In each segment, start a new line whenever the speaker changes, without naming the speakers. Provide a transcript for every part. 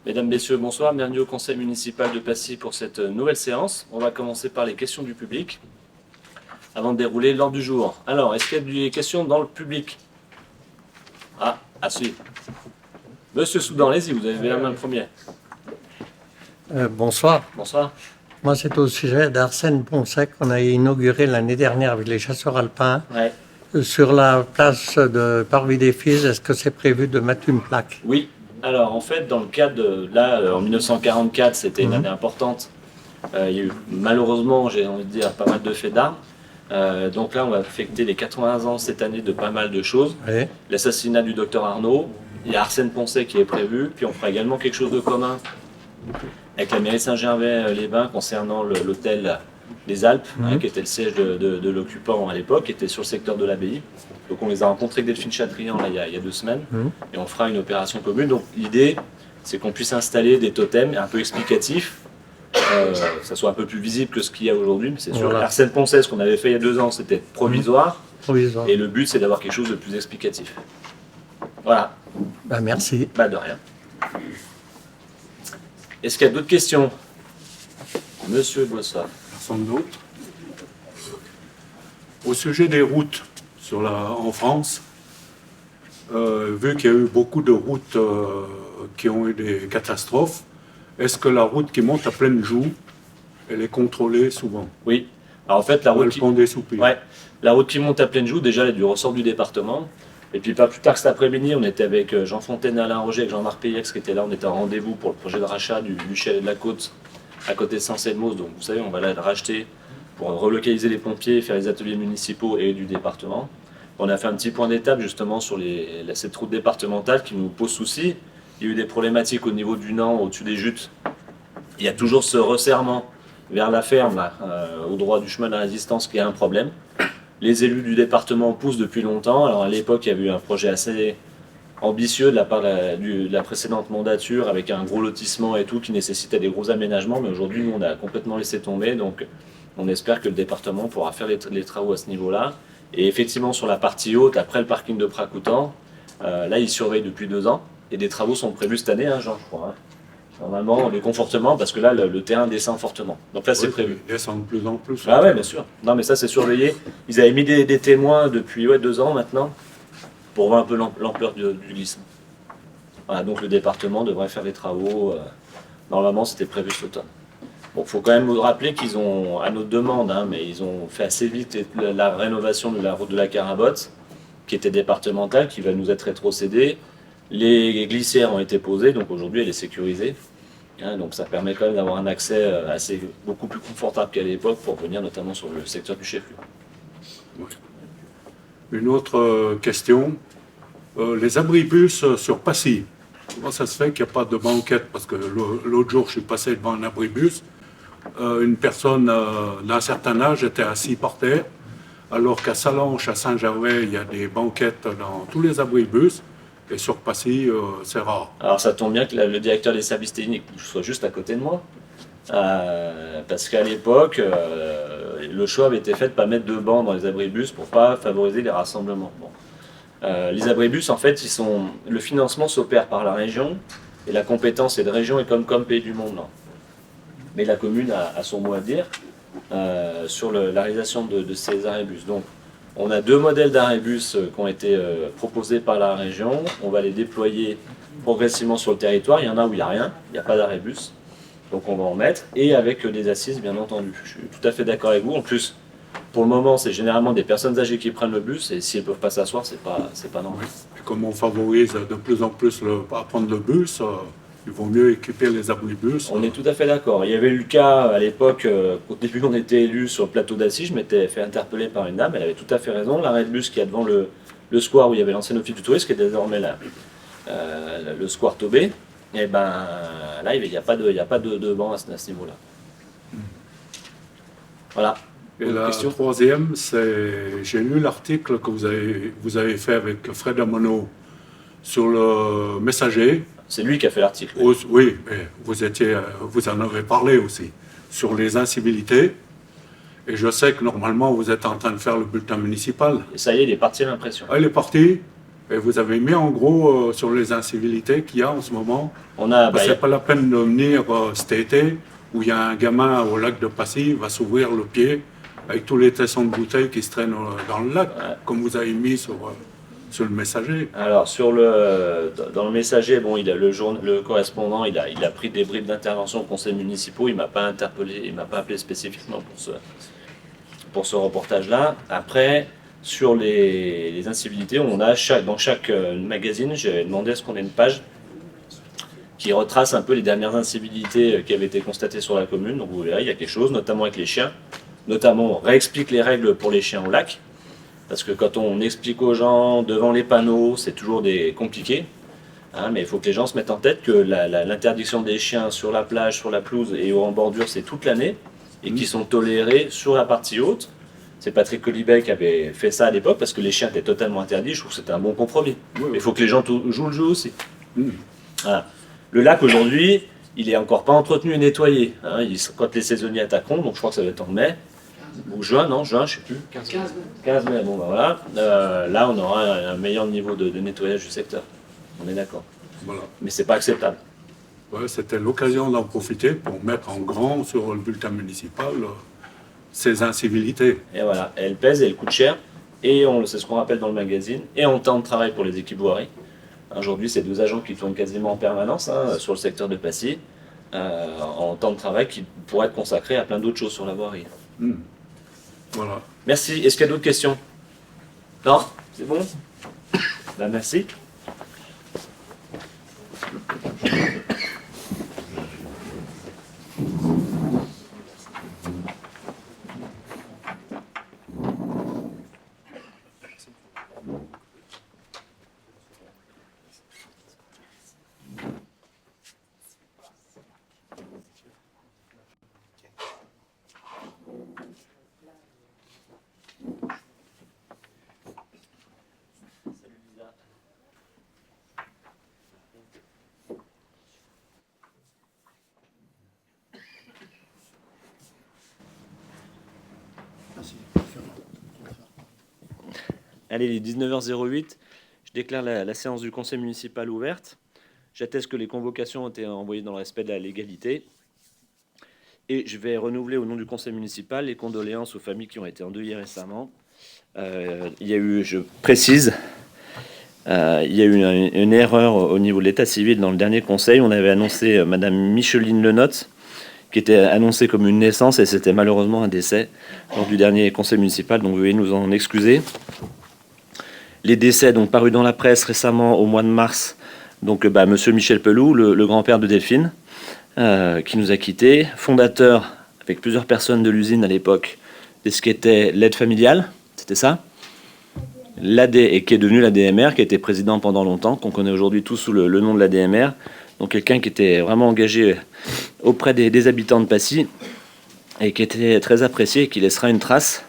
Mesdames, Messieurs, bonsoir. Bienvenue au Conseil municipal de Passy pour cette nouvelle séance. On va commencer par les questions du public avant de dérouler l'ordre du jour. Alors, est-ce qu'il y a des questions dans le public? Si. Monsieur Soudan, allez-y, vous avez la main le premier.
Bonsoir.
Bonsoir.
Moi, c'est au sujet d'Arsène Poncet qu'on a inauguré l'année dernière avec les chasseurs alpins.
Ouais.
Sur la place de Parvis-des-Fils, est-ce que c'est prévu de mettre une plaque?
Oui. Alors, en fait, dans le cadre de... en 1944, c'était une année importante. Il y a eu, malheureusement, j'ai envie de dire, pas mal de faits d'armes. Donc là, on va fêter les 80 ans cette année de pas mal de choses.
Oui.
L'assassinat du docteur Arnaud, il y a Arsène Poncet qui est prévu, puis on fera également quelque chose de commun avec la mairie Saint-Gervais-les-Bains concernant l'hôtel des Alpes, qui était le siège de l'occupant à l'époque, qui était sur le secteur de l'abbaye. Donc on les a rencontrés avec Delphine Chatrian là, il y a 2 semaines, et on fera une opération commune. Donc l'idée, c'est qu'on puisse installer des totems un peu explicatifs, que ça soit un peu plus visible que ce qu'il y a aujourd'hui, mais c'est sûr.
Voilà.
Arsène Poncet, ce qu'on avait fait il y a 2 ans, c'était provisoire,
Provisoire.
et le but, c'est d'avoir quelque chose de plus explicatif. Voilà.
Merci.
De rien. Est-ce qu'il y a d'autres questions? Monsieur Boissard.
Personne d'autre. Au sujet des routes en France, vu qu'il y a eu beaucoup de routes qui ont eu des catastrophes, est-ce que la route qui monte à pleine joue, elle est contrôlée souvent?
Oui. Alors en fait, la route qui monte à pleine joue, déjà, elle est du ressort du département. Et puis pas plus tard que cet après-midi, on était avec Jean Fontaine et Alain Roger, avec Jean-Marc Payex qui était là. On était en rendez-vous pour le projet de rachat du chalet de la Côte, à côté de Saint-Selmos. Donc vous savez, on va là le racheter pour relocaliser les pompiers, faire les ateliers municipaux et du département. On a fait un petit point d'étape justement sur cette route départementale qui nous pose souci. Il y a eu des problématiques au niveau du Nant, au-dessus des Jutes. Il y a toujours ce resserrement vers la ferme, là, au droit du chemin de la Résistance, qui est un problème. Les élus du département poussent depuis longtemps. Alors à l'époque, il y avait eu un projet assez ambitieux de la part de la précédente mandature, avec un gros lotissement et tout, qui nécessitait des gros aménagements. Mais aujourd'hui, nous, on a complètement laissé tomber. Donc on espère que le département pourra faire les travaux à ce niveau-là. Et effectivement, sur la partie haute, après le parking de Pracoutan, là, ils surveillent depuis 2 ans. Et des travaux sont prévus cette année, Jean, je crois. Normalement, les confortements, parce que là, le terrain descend fortement. Donc là, c'est prévu.
Il descend de plus en plus.
Ah ouais, bien sûr. Non, mais ça, c'est surveillé. Ils avaient mis des témoins depuis 2 ans maintenant, pour voir un peu l'ampleur du glissement. Voilà, donc le département devrait faire les travaux. Normalement, c'était prévu cet automne. Bon, il faut quand même vous rappeler qu'ils ont, à notre demande, mais ils ont fait assez vite la rénovation de la route de la Carabotte, qui était départementale, qui va nous être rétrocédée. Les glissières ont été posées, donc aujourd'hui elle est sécurisée. Donc ça permet quand même d'avoir un accès beaucoup plus confortable qu'à l'époque pour venir notamment sur le secteur du chef-lieu.
Une autre question, les abribus sur Passy, comment ça se fait qu'il n'y a pas de banquette? Parce que l'autre jour je suis passé devant un abribus, une personne d'un certain âge était assise par terre, alors qu'à Salanches, à Saint-Gervais, il y a des banquettes dans tous les abribus. Et sur Passy, c'est rare.
Alors ça tombe bien que le directeur des services techniques soit juste à côté de moi. Parce qu'à l'époque, le choix avait été fait de ne pas mettre de bancs dans les abribus pour ne pas favoriser les rassemblements. Les abribus, en fait, le financement s'opère par la région, et la compétence est de région et comme Pays du Monde. Non. Mais la commune a son mot à dire sur la réalisation de ces abribus. Donc, on a 2 modèles d'arrêt-bus qui ont été proposés par la région. On va les déployer progressivement sur le territoire. Il y en a où il n'y a rien, il n'y a pas d'arrêt-bus. Donc on va en mettre, et avec des assises, bien entendu. Je suis tout à fait d'accord avec vous. En plus, pour le moment, c'est généralement des personnes âgées qui prennent le bus, et si elles ne peuvent pas s'asseoir, c'est pas normal.
Et comme on favorise de plus en plus à prendre le bus, il vaut mieux équiper les abribus.
On est tout à fait d'accord. Il y avait eu le cas à l'époque, au début on était élu sur le plateau d'Assy, je m'étais fait interpeller par une dame, elle avait tout à fait raison. L'arrêt de bus qui est devant le square où il y avait l'ancien office du tourisme, qui est désormais le square Tobé, et ben là il n'y a pas de banc à ce niveau-là. Voilà.
Et la troisième, c'est, j'ai lu l'article que vous avez fait avec Fred Amonneau sur le Messager.
C'est lui qui a fait l'article.
Oui, mais vous en avez parlé aussi, sur les incivilités. Et je sais que normalement, vous êtes en train de faire le bulletin municipal.
Et ça y est, il est parti à l'impression.
Ah, il est parti? Et vous avez mis en gros sur les incivilités qu'il y a en ce moment. C'est pas la peine de venir cet été où il y a un gamin au lac de Passy, il va s'ouvrir le pied avec tous les tessons de bouteilles qui se traînent dans le lac, comme vous avez mis sur le messager.
Alors, dans le messager, bon, le correspondant, il a pris des bribes d'intervention au conseil municipal. Il ne m'a pas interpellé, il m'a pas appelé spécifiquement pour ce reportage-là. Après, sur les incivilités, dans chaque magazine, j'ai demandé à ce qu'on ait une page qui retrace un peu les dernières incivilités qui avaient été constatées sur la commune. Donc vous verrez, il y a quelque chose, notamment avec les chiens. Notamment, on réexplique les règles pour les chiens au lac. Parce que quand on explique aux gens devant les panneaux, c'est toujours compliqué. Mais il faut que les gens se mettent en tête que l'interdiction des chiens sur la plage, sur la pelouse et en bordure, c'est toute l'année. Et qui sont tolérés sur la partie haute. C'est Patrick Colibet qui avait fait ça à l'époque parce que les chiens étaient totalement interdits. Je trouve que c'était un bon compromis. Mais il faut que les gens jouent le jeu aussi. Voilà. Le lac aujourd'hui, il est encore pas entretenu et nettoyé. Quand les saisonniers attaqueront, donc je crois que ça va être en mai ou juin, non, juin, je sais plus. 15 mai. Bon, ben voilà. Là, on aura un meilleur niveau de nettoyage du secteur. On est d'accord.
Voilà.
Mais c'est pas acceptable.
Ouais, c'était l'occasion d'en profiter pour mettre en grand sur le bulletin municipal ces incivilités.
Et voilà, elles pèsent et elles coûtent cher. Et c'est ce qu'on rappelle dans le magazine. Et en temps de travail pour les équipes voiries. Aujourd'hui, c'est 2 agents qui tournent quasiment en permanence sur le secteur de Passy, en temps de travail qui pourrait être consacré à plein d'autres choses sur la voirie.
Voilà.
Merci. Est-ce qu'il y a d'autres questions? Non? C'est bon? Merci. Allez, il est 19h08. Je déclare la séance du conseil municipal ouverte. J'atteste que les convocations ont été envoyées dans le respect de la légalité. Et je vais renouveler au nom du conseil municipal les condoléances aux familles qui ont été endeuillées récemment. Il y a eu, je précise, il y a eu une erreur au niveau de l'état civil dans le dernier conseil. On avait annoncé Madame Micheline Lenotte, qui était annoncée comme une naissance, et c'était malheureusement un décès lors du dernier conseil municipal. Donc veuillez nous en excuser. Les décès donc parus dans la presse récemment au mois de mars. Donc Monsieur Michel Peloux, le grand-père de Delphine, qui nous a quittés, fondateur avec plusieurs personnes de l'usine à l'époque de ce qu'était l'aide familiale, c'était ça, et qui est devenu l'ADMR, qui a été président pendant longtemps, qu'on connaît aujourd'hui tous sous le nom de l'ADMR. Donc quelqu'un qui était vraiment engagé auprès des habitants de Passy et qui était très apprécié et qui laissera une trace,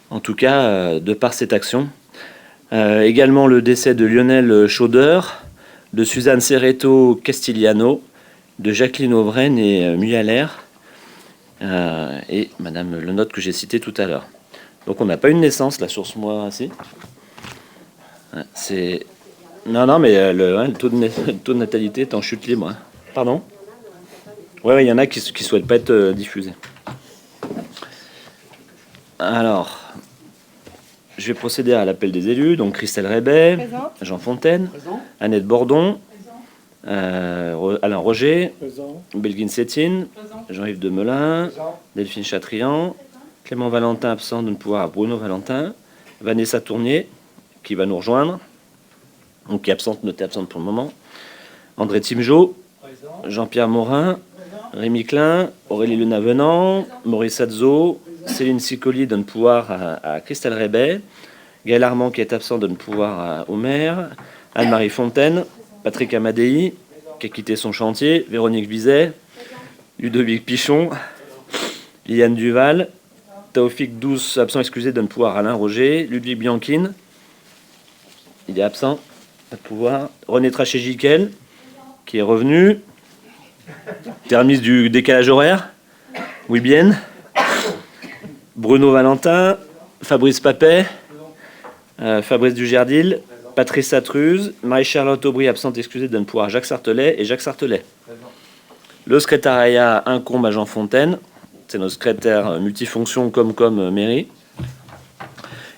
en tout cas de par cette action. Également le décès de Lionel Chaudeur, de Suzanne Cerreto Castigliano, de Jacqueline Auvren et Muyaler, et Madame Lenotte que j'ai citée tout à l'heure. Donc on n'a pas une naissance là sur ce mois-ci. C'est... Non, mais le taux de natalité est en chute libre. Pardon ? Ouais, il y en a qui ne souhaitent pas être diffusés. Alors, je vais procéder à l'appel des élus. Donc Christelle Rébet, présent. Jean Fontaine, présent. Annette Bordon, Alain Roger, présent. Belguine Sétine, Jean-Yves Demelin, présent. Delphine Chatrian, Clément Valentin absent de ne pouvoir à Bruno Valentin, Vanessa Tournier qui va nous rejoindre, donc qui est absente, notée absente pour le moment, André Timjo, présent. Jean-Pierre Morin, présent. Rémi Klein, Aurélie Lenavenant, Maurice Azzo, Céline Sicoli donne pouvoir à Christelle Rébet, Gaël Armand qui est absent donne pouvoir à Omer, Anne-Marie Fontaine, Patrick Amadei qui a quitté son chantier, Véronique Bizet, Ludovic Pichon, Liane Duval, Taoufik Douce absent excusé donne pouvoir à Alain Roger, Ludwig Bianchine, il est absent, pas de pouvoir, René Trachet-Giquel qui est revenu, terminus du décalage horaire, oui bien. Bruno Valentin, Fabrice Papet, Fabrice Dugerdil, Patrice Satruse, Marie-Charlotte Aubry, absente excusée, donne pouvoir à Jacques Sartelet et Jacques Sartelet. Le secrétariat incombe à Jean Fontaine. C'est notre secrétaire multifonction comme mairie.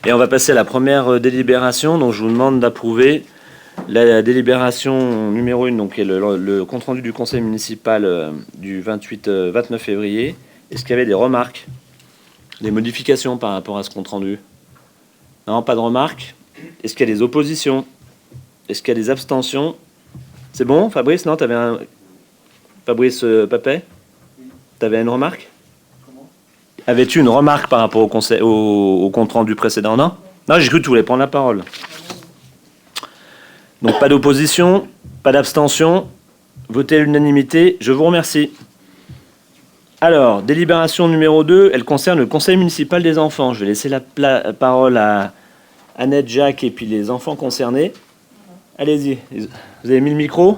Et on va passer à la première délibération. Donc je vous demande d'approuver la délibération numéro 1, donc qui est le compte-rendu du conseil municipal du 29 février. Est-ce qu'il y avait des remarques, des modifications par rapport à ce compte-rendu? Non, pas de remarques. Est-ce qu'il y a des oppositions? Est-ce qu'il y a des abstentions? C'est bon, Fabrice? Non, t'avais un... Fabrice Papet? T'avais une remarque? Avais-tu une remarque par rapport au compte-rendu précédent? Non, j'ai cru que tu voulais prendre la parole. Donc pas d'opposition, pas d'abstention, votez à l'unanimité, je vous remercie. Alors, délibération numéro 2, elle concerne le conseil municipal des enfants. Je vais laisser la parole à Annette, Jacques et puis les enfants concernés. Allez-y, vous avez mis le micro ?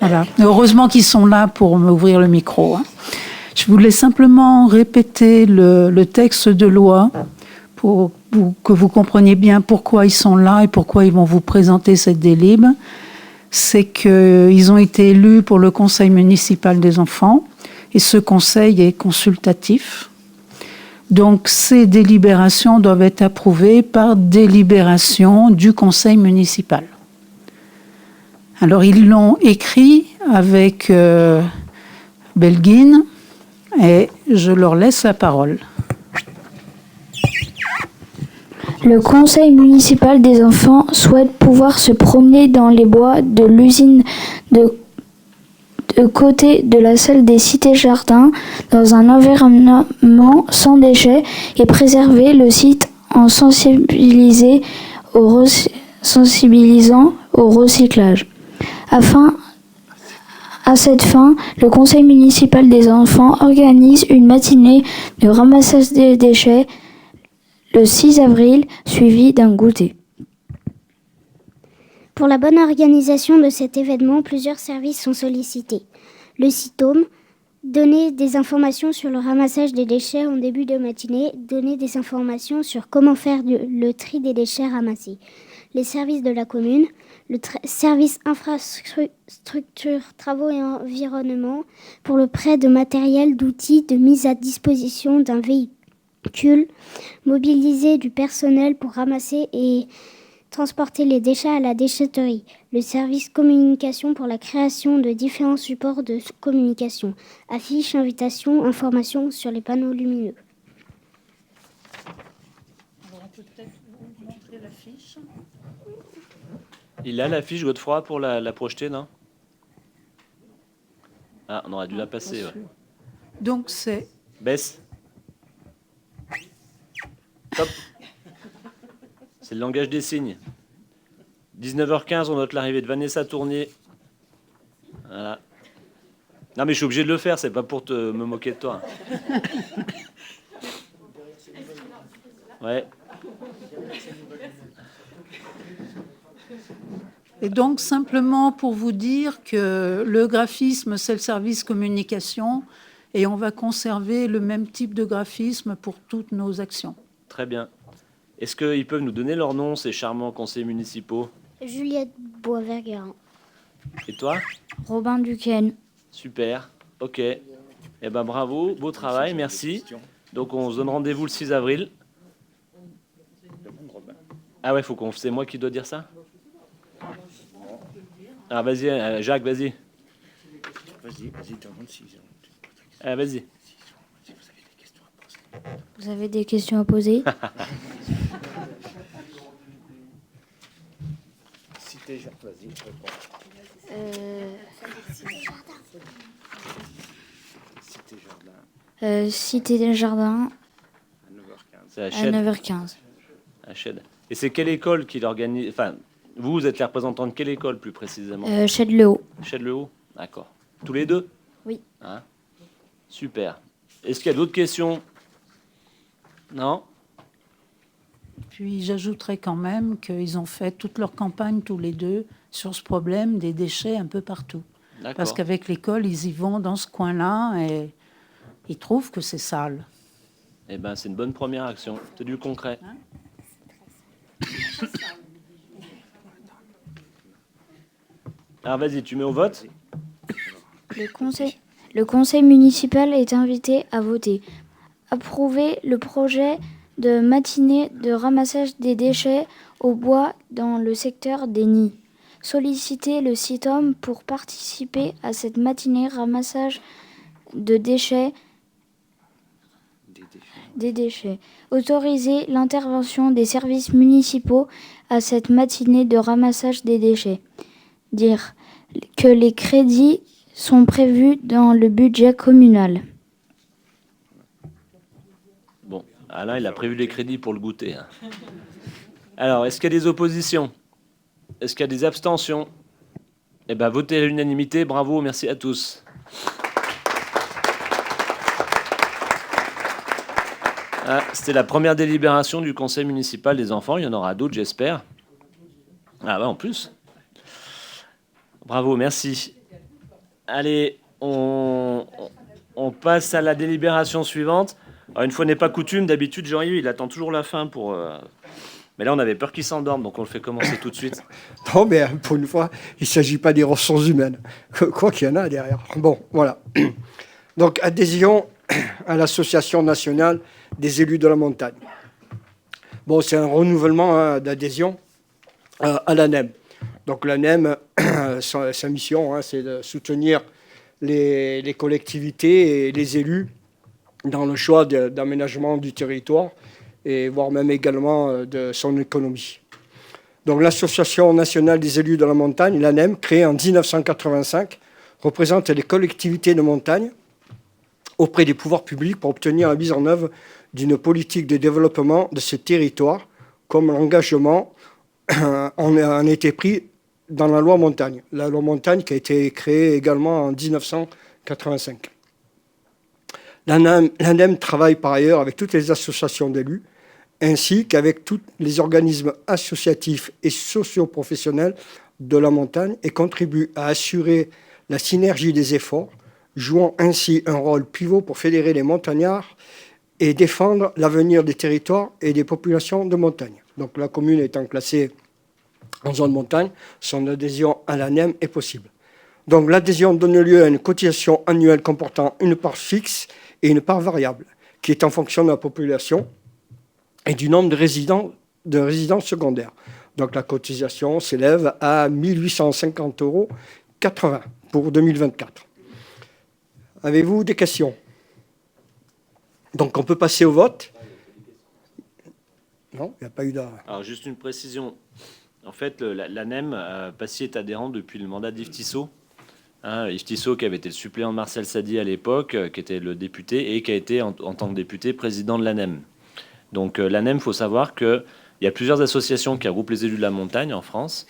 Voilà. Heureusement qu'ils sont là pour m'ouvrir le micro. Je voulais simplement répéter le texte de loi pour que vous compreniez bien pourquoi ils sont là et pourquoi ils vont vous présenter cette délib. C'est qu'ils ont été élus pour le conseil municipal des enfants et ce conseil est consultatif. Donc ces délibérations doivent être approuvées par délibération du conseil municipal. Alors, ils l'ont écrit avec Belguine et je leur laisse la parole.
Le conseil municipal des enfants souhaite pouvoir se promener dans les bois de l'usine de côté de la salle des cités-jardins dans un environnement sans déchets et préserver le site en sensibilisant au recyclage. À cette fin, le conseil municipal des enfants organise une matinée de ramassage des déchets le 6 avril, suivi d'un goûter.
Pour la bonne organisation de cet événement, plusieurs services sont sollicités. Le CITOM, donner des informations sur le ramassage des déchets en début de matinée, donner des informations sur comment faire le tri des déchets ramassés. Les services de la commune, le service infrastructure, travaux et environnement pour le prêt de matériel, d'outils, de mise à disposition d'un véhicule, mobiliser du personnel pour ramasser et transporter les déchets à la déchetterie, le service communication pour la création de différents supports de communication, affiches, invitations, informations sur les panneaux lumineux.
Alors, on peut peut-être vous montrer l'affiche.
Il a l'affiche Godefroy pour la projeter, non? Ah, on aurait dû la passer. Ouais.
Donc c'est...
Baisse. Top. C'est le langage des signes. 19h15, on note l'arrivée de Vanessa Tournier. Voilà. Non mais je suis obligé de le faire, c'est pas pour me moquer de toi. Ouais.
Et donc, simplement pour vous dire que le graphisme, c'est le service communication et on va conserver le même type de graphisme pour toutes nos actions.
Très bien. Est-ce qu'ils peuvent nous donner leur nom, ces charmants conseillers municipaux?
Juliette Boisverguerin.
Et toi?
Robin Duquesne.
Super. Ok. Eh ben bravo, beau travail, merci. Donc on se donne rendez-vous le 6 avril. Ah ouais, c'est moi qui dois dire ça? Ah, vas-y, Jacques, vas-y.
Vas-y, demande si...
Ah, vas-y.
Vous avez des questions à poser?
Vas-y, réponds.
Cité des Jardins.
C'est
À 9h15.
À Ched. Et c'est quelle école qui l'organise? Enfin, vous êtes les représentants de quelle école plus précisément?
Ched-le-Haut.
Ched-le-Haut. D'accord. Tous les deux?
Oui.
Hein? Super. Est-ce qu'il y a d'autres questions? Non?
Puis j'ajouterais quand même qu'ils ont fait toute leur campagne tous les deux sur ce problème des déchets un peu partout.
D'accord.
Parce qu'avec l'école, ils y vont dans ce coin-là et ils trouvent que c'est sale.
Eh ben, c'est une bonne première action. C'est du concret. Alors vas-y, tu mets au vote.
Le conseil municipal est invité à voter. Approuver le projet de matinée de ramassage des déchets au bois dans le secteur des nids. Solliciter le CITOM pour participer à cette matinée ramassage de déchets. Des déchets. Autoriser l'intervention des services municipaux à cette matinée de ramassage des déchets. Dire que les crédits sont prévus dans le budget communal.
Bon, Alain, il a prévu les crédits pour le goûter. Hein. Alors, est-ce qu'il y a des oppositions? Est-ce qu'il y a des abstentions? Eh bien, votez à l'unanimité. Bravo, merci à tous. Ah, c'était la première délibération du conseil municipal des enfants. Il y en aura d'autres, j'espère. Ah bah en plus. Bravo, merci. Allez, on passe à la délibération suivante. Alors, une fois n'est pas coutume, d'habitude, Jean-Yves, il attend toujours la fin pour... Mais là, on avait peur qu'il s'endorme, donc on le fait commencer tout de suite.
Non, mais pour une fois, il ne s'agit pas des ressources humaines. Quoi qu'il y en a derrière. Bon, voilà. Donc, adhésion à l'Association nationale des élus de la montagne. Bon, c'est un renouvellement d'adhésion à l'ANEM. Donc, l'ANEM, sa mission, c'est de soutenir les collectivités et les élus dans le choix d'aménagement du territoire et voire même également de son économie. Donc l'Association nationale des élus de la montagne, l'ANEM, créée en 1985, représente les collectivités de montagne auprès des pouvoirs publics pour obtenir la mise en œuvre d'une politique de développement de ces territoires, comme l'engagement en a été pris dans la loi montagne. La loi montagne qui a été créée également en 1985. L'ANEM travaille par ailleurs avec toutes les associations d'élus, ainsi qu'avec tous les organismes associatifs et socio-professionnels de la montagne et contribue à assurer la synergie des efforts, jouant ainsi un rôle pivot pour fédérer les montagnards et défendre l'avenir des territoires et des populations de montagne. Donc la commune étant classée en zone montagne, son adhésion à l'ANEM est possible. Donc l'adhésion donne lieu à une cotisation annuelle comportant une part fixe et une part variable, qui est en fonction de la population et du nombre de résidents secondaires. Donc la cotisation s'élève à 1 850,80 € pour 2024. Avez-vous des questions? Donc on peut passer au vote. Non, il n'y a pas eu de...
Alors juste une précision. En fait, l'ANEM, Passy est adhérent depuis le mandat d'Yves Tissot. Yves Tissot qui avait été le suppléant de Marcel Sadi à l'époque, qui était le député et qui a été en tant que député président de l'ANEM. Donc l'ANEM, il faut savoir qu'il y a plusieurs associations qui regroupent les élus de la montagne en France.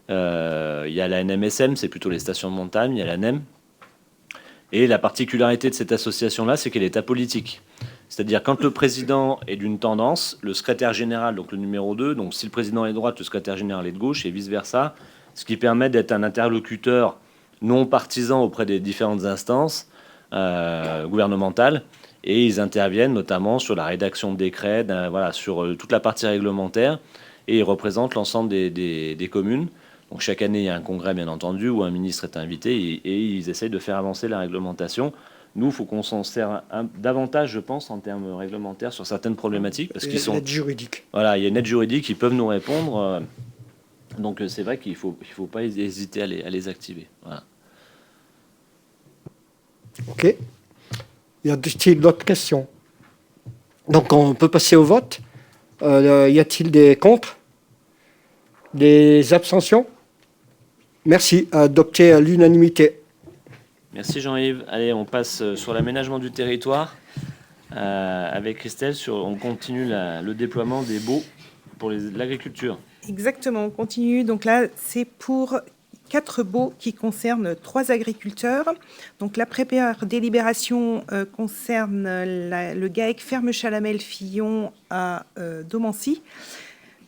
Il y a la NMSM, c'est plutôt les stations de montagne, il y a l'ANEM. Et la particularité de cette association-là, c'est qu'elle est apolitique. C'est-à-dire quand le président est d'une tendance, le secrétaire général, donc le numéro 2, donc si le président est de droite, le secrétaire général est de gauche et vice-versa, ce qui permet d'être un interlocuteur non partisan auprès des différentes instances gouvernementales. Et ils interviennent notamment sur la rédaction de décrets, sur toute la partie réglementaire, et ils représentent l'ensemble des communes. Donc chaque année, il y a un congrès, bien entendu, où un ministre est invité, et ils essayent de faire avancer la réglementation. Nous, il faut qu'on s'en sert davantage, je pense, en termes réglementaires sur certaines problématiques. Parce qu'ils sont...
L'aide juridique.
Voilà, il y a une aide juridique, ils peuvent nous répondre. Donc c'est vrai qu'il faut pas hésiter à les activer. Voilà.
OK. Y a-t-il d'autres questions? Donc on peut passer au vote. Y a-t-il des contre? Des abstentions? Merci. Adopté à l'unanimité.
Merci Jean-Yves. Allez, on passe sur l'aménagement du territoire. Avec Christelle, on continue le déploiement des baux pour l'agriculture.
Exactement, on continue. Donc là, c'est pour 4 baux qui concernent 3 agriculteurs. Donc la première délibération concerne le GAEC Ferme Chalamel-Fillon à Domancy.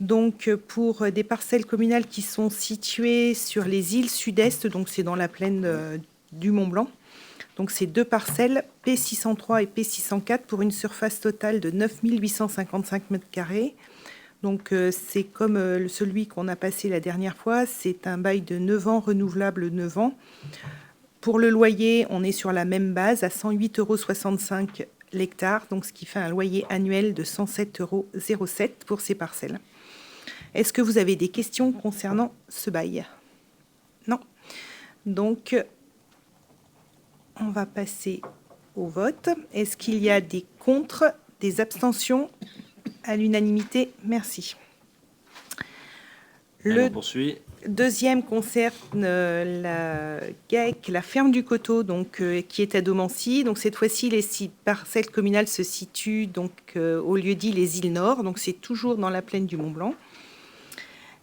Donc, pour des parcelles communales qui sont situées sur les îles sud-est, donc c'est dans la plaine du Mont-Blanc. Donc, c'est 2 parcelles, P603 et P604, pour une surface totale de 9 855 m². Donc, c'est comme celui qu'on a passé la dernière fois. C'est un bail de 9 ans, renouvelable 9 ans. Pour le loyer, on est sur la même base, à 108,65 € l'hectare, donc ce qui fait un loyer annuel de 107,07 € pour ces parcelles. Est-ce que vous avez des questions concernant ce bail? Non. Donc, on va passer au vote. Est-ce qu'il y a des contre, des abstentions? À l'unanimité, merci.
On poursuit.
Deuxième concerne la GAEC, la ferme du Coteau, donc, qui est à Domancy. Donc, cette fois-ci, les 6 parcelles communales se situent donc, au lieu-dit les îles Nord. Donc, c'est toujours dans la plaine du Mont-Blanc.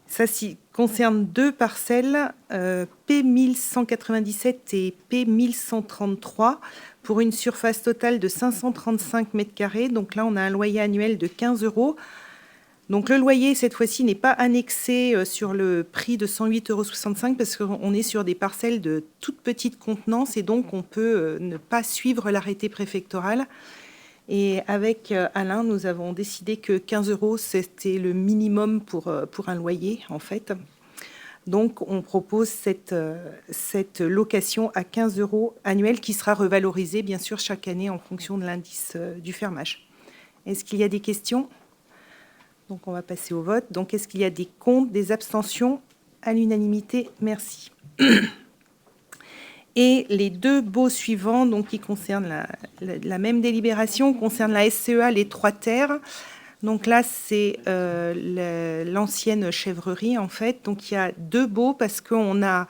Ça concerne 2 parcelles, P1197 et P1133, pour une surface totale de 535 m². Donc là, on a un loyer annuel de 15 €. Donc le loyer, cette fois-ci, n'est pas annexé sur le prix de 108,65 € parce qu'on est sur des parcelles de toute petite contenance et donc on peut ne pas suivre l'arrêté préfectoral. Et avec Alain, nous avons décidé que 15 €, c'était le minimum pour un loyer, en fait. Donc, on propose cette location à 15 € annuelle qui sera revalorisée, bien sûr, chaque année en fonction de l'indice du fermage. Est-ce qu'il y a des questions? Donc, on va passer au vote. Donc, est-ce qu'il y a des contre, des abstentions? À l'unanimité, merci. Et les 2 baux suivants, donc, qui concernent la même délibération, concernent la SCEA, les 3 terres. Donc là, c'est l'ancienne chèvrerie, en fait. Donc, il y a 2 baux parce qu'on a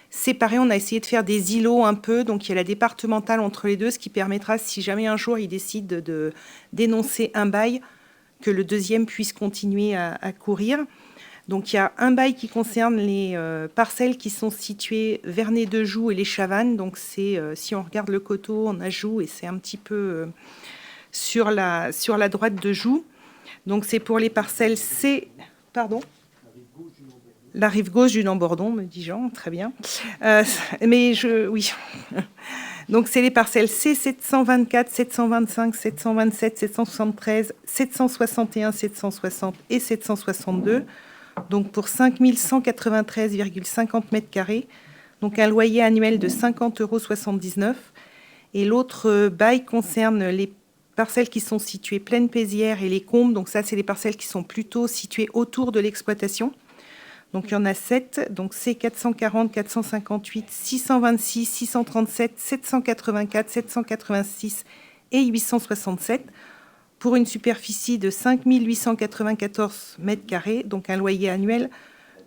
séparé, on a essayé de faire des îlots un peu. Donc, il y a la départementale entre les deux, ce qui permettra, si jamais un jour, ils décident de dénoncer un bail, que le deuxième puisse continuer à courir. Donc, il y a un bail qui concerne les parcelles qui sont situées Vernet-de-Joux et les Chavannes. Donc, c'est, si on regarde le coteau, on a Joux et c'est un petit peu sur la droite de Joux. Donc, c'est pour les parcelles C... Pardon ? La rive gauche du Lambordon, me dit Jean, très bien. Oui. Donc, c'est les parcelles C724, 725, 727, 773, 761, 760 et 762. Donc, pour 5 193,50 m². Donc, un loyer annuel de 50,79 €. Et l'autre bail concerne les parcelles qui sont situées Plaine Pézière et les Combes. Donc, ça, c'est les parcelles qui sont plutôt situées autour de l'exploitation. Donc, il y en a 7. Donc, c'est 440, 458, 626, 637, 784, 786 et 867 pour une superficie de 5 894 m², donc un loyer annuel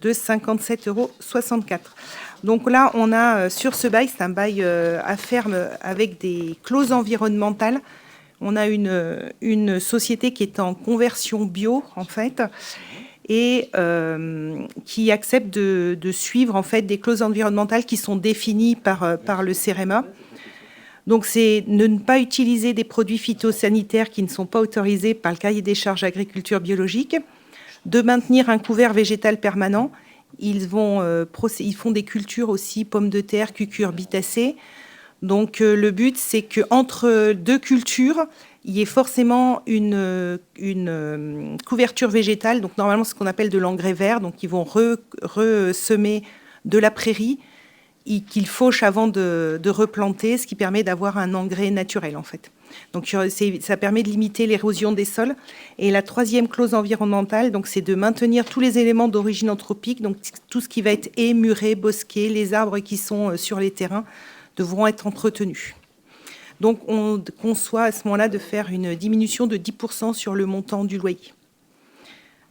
de 57,64 €. Donc là, on a sur ce bail, c'est un bail à ferme avec des clauses environnementales. On a une société qui est en conversion bio, en fait, et qui accepte de suivre en fait des clauses environnementales qui sont définies par le CEREMA. Donc, c'est ne pas utiliser des produits phytosanitaires qui ne sont pas autorisés par le cahier des charges agriculture biologique, de maintenir un couvert végétal permanent. Ils font des cultures aussi, pommes de terre, cucurbitacées. Donc, le but, c'est qu'entre 2 cultures, il y ait forcément une couverture végétale. Donc, normalement, c'est ce qu'on appelle de l'engrais vert. Donc, ils vont ressemer de la prairie qu'ils fauchent avant de replanter, ce qui permet d'avoir un engrais naturel, en fait. Donc, ça permet de limiter l'érosion des sols. Et la 3e clause environnementale, donc, c'est de maintenir tous les éléments d'origine anthropique, donc tout ce qui va être haies, murets, bosquets, les arbres qui sont sur les terrains devront être entretenus. Donc, on conçoit à ce moment-là de faire une diminution de 10% sur le montant du loyer.